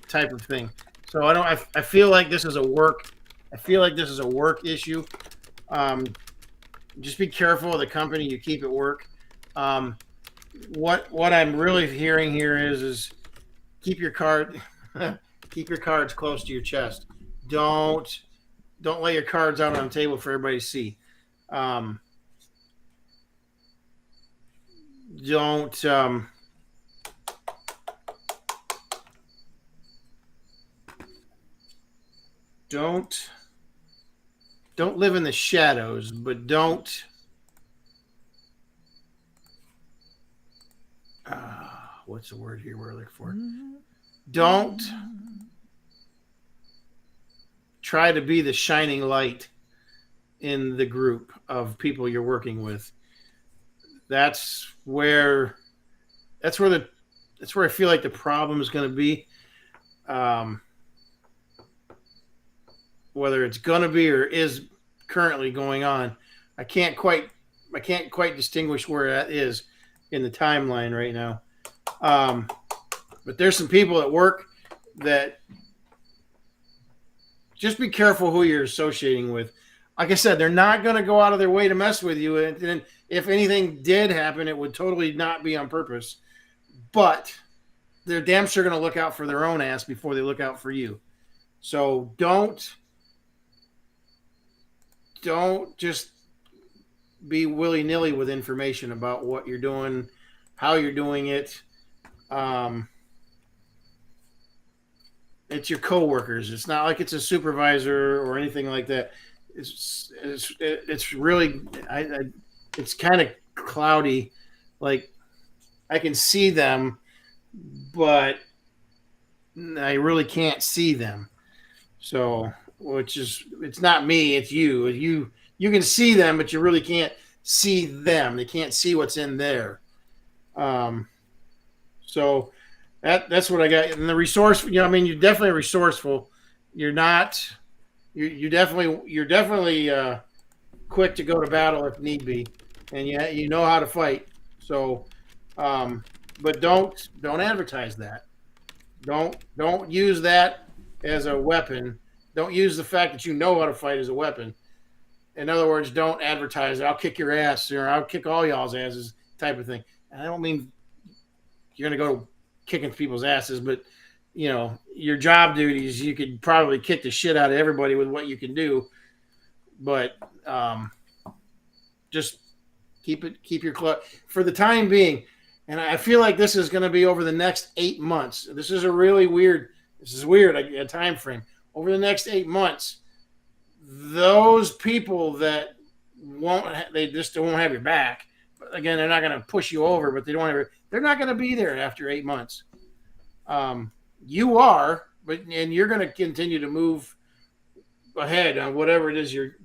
type of thing. So I feel like this is a work. I feel like this is a work issue. Um, just be careful of the company you keep at work. Um, what I'm really hearing here is keep your card keep your cards close to your chest. Don't lay your cards out on the table for everybody to see. Um, don't don't don't live in the shadows, but don't what's the word here we're looking for? Don't try to be the shining light in the group of people you're working with. That's where I feel like the problem is going to be. Whether it's going to be or is currently going on, I can't quite distinguish where that is in the timeline right now. But there's some people at work that just be careful who you're associating with. Like I said, they're not going to go out of their way to mess with you. And if anything did happen, it would totally not be on purpose. But they're damn sure going to look out for their own ass before they look out for you. So don't just be willy-nilly with information about what you're doing, how you're doing it. It's your coworkers. It's not like it's a supervisor or anything like that. It's really it's kind of cloudy. Like I can see them, but I really can't see them. So, it's not me, it's you. You can see them, but you really can't see them. They can't see what's in there. So that's what I got. And the resource, you're definitely resourceful. You're definitely quick to go to battle if need be, and you know how to fight. So, but don't advertise that. Don't use that as a weapon. Don't use the fact that you know how to fight as a weapon. In other words, don't advertise, I'll kick your ass or I'll kick all y'all's asses type of thing. And I don't mean you're going to go kicking people's asses, but your job duties, you could probably kick the shit out of everybody with what you can do. But just keep your for the time being. And I feel like this is going to be over the next 8 months. This is weird, a time frame. Over the next 8 months, those people that they just won't have your back. But again, they're not going to push you over, but they're not going to be there after 8 months. You are, and you're going to continue to move ahead on whatever it is you're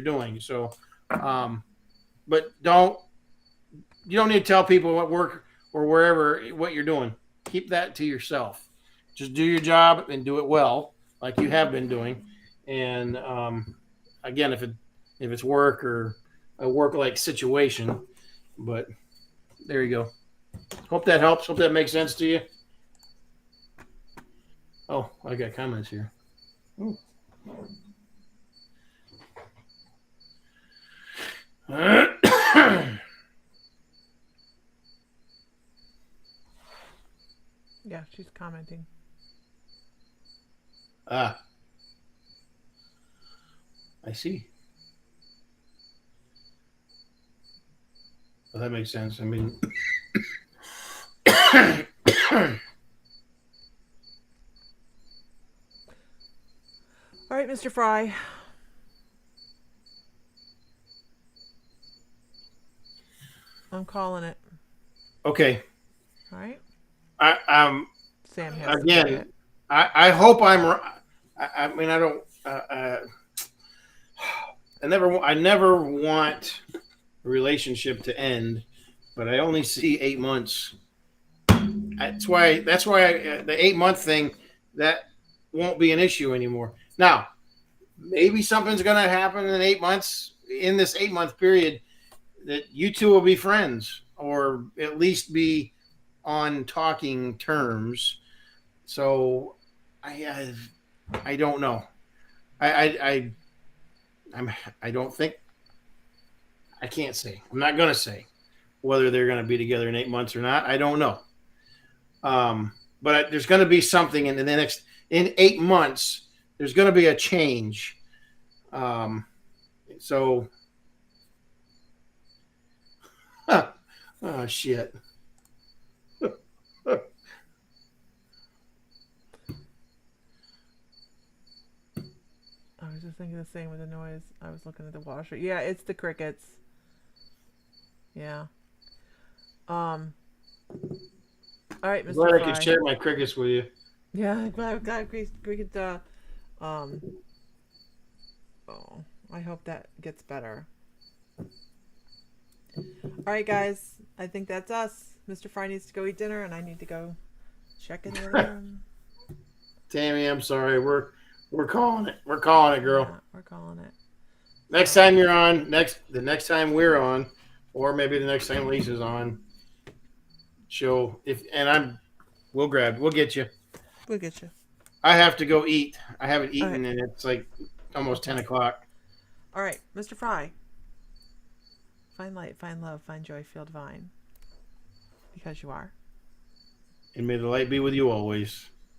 doing. So, but you don't need to tell people what work or wherever what you're doing. Keep that to yourself. Just do your job and do it well, like you have been doing. And again, if it's work or a work-like situation, but there you go. Hope that helps. Hope that makes sense to you. Oh, I got comments here. Ooh. Yeah, she's commenting. I see. Well, that makes sense. I mean, all right, Mr. Fry. I'm calling it. Okay. All right. Sam has again. I hope I'm. I mean, I don't. I never want a relationship to end, but I only see 8 months. That's why the 8 month thing, that won't be an issue anymore. Now, maybe something's going to happen in 8 months, in this 8 month period, that you two will be friends, or at least be on talking terms. So I don't know. I don't think I can't say. I'm not gonna say whether they're gonna be together in 8 months or not. I don't know. But there's gonna be something in the next in 8 months. There's gonna be a change. So oh shit. I was just thinking the same with the noise. I was looking at the washer. Yeah, it's the crickets. Yeah. All right, Mr. Glad I could Fry. share my crickets with you. Yeah, I'm glad we could. Um. Oh, I hope that gets better. All right, guys. I think that's us. Mr. Fry needs to go eat dinner, and I need to go check in the other room. Tammy, I'm sorry. We're calling it. We're calling it, girl. Yeah, we're calling it. Next time you're on, the next time we're on, or maybe the next time Lisa's on, we'll get you. We'll get you. I have to go eat. I haven't eaten, right. and it's like almost 10 o'clock. All right, Mr. Fry. Find light, find love, find joy, feel divine. Because you are. And may the light be with you always.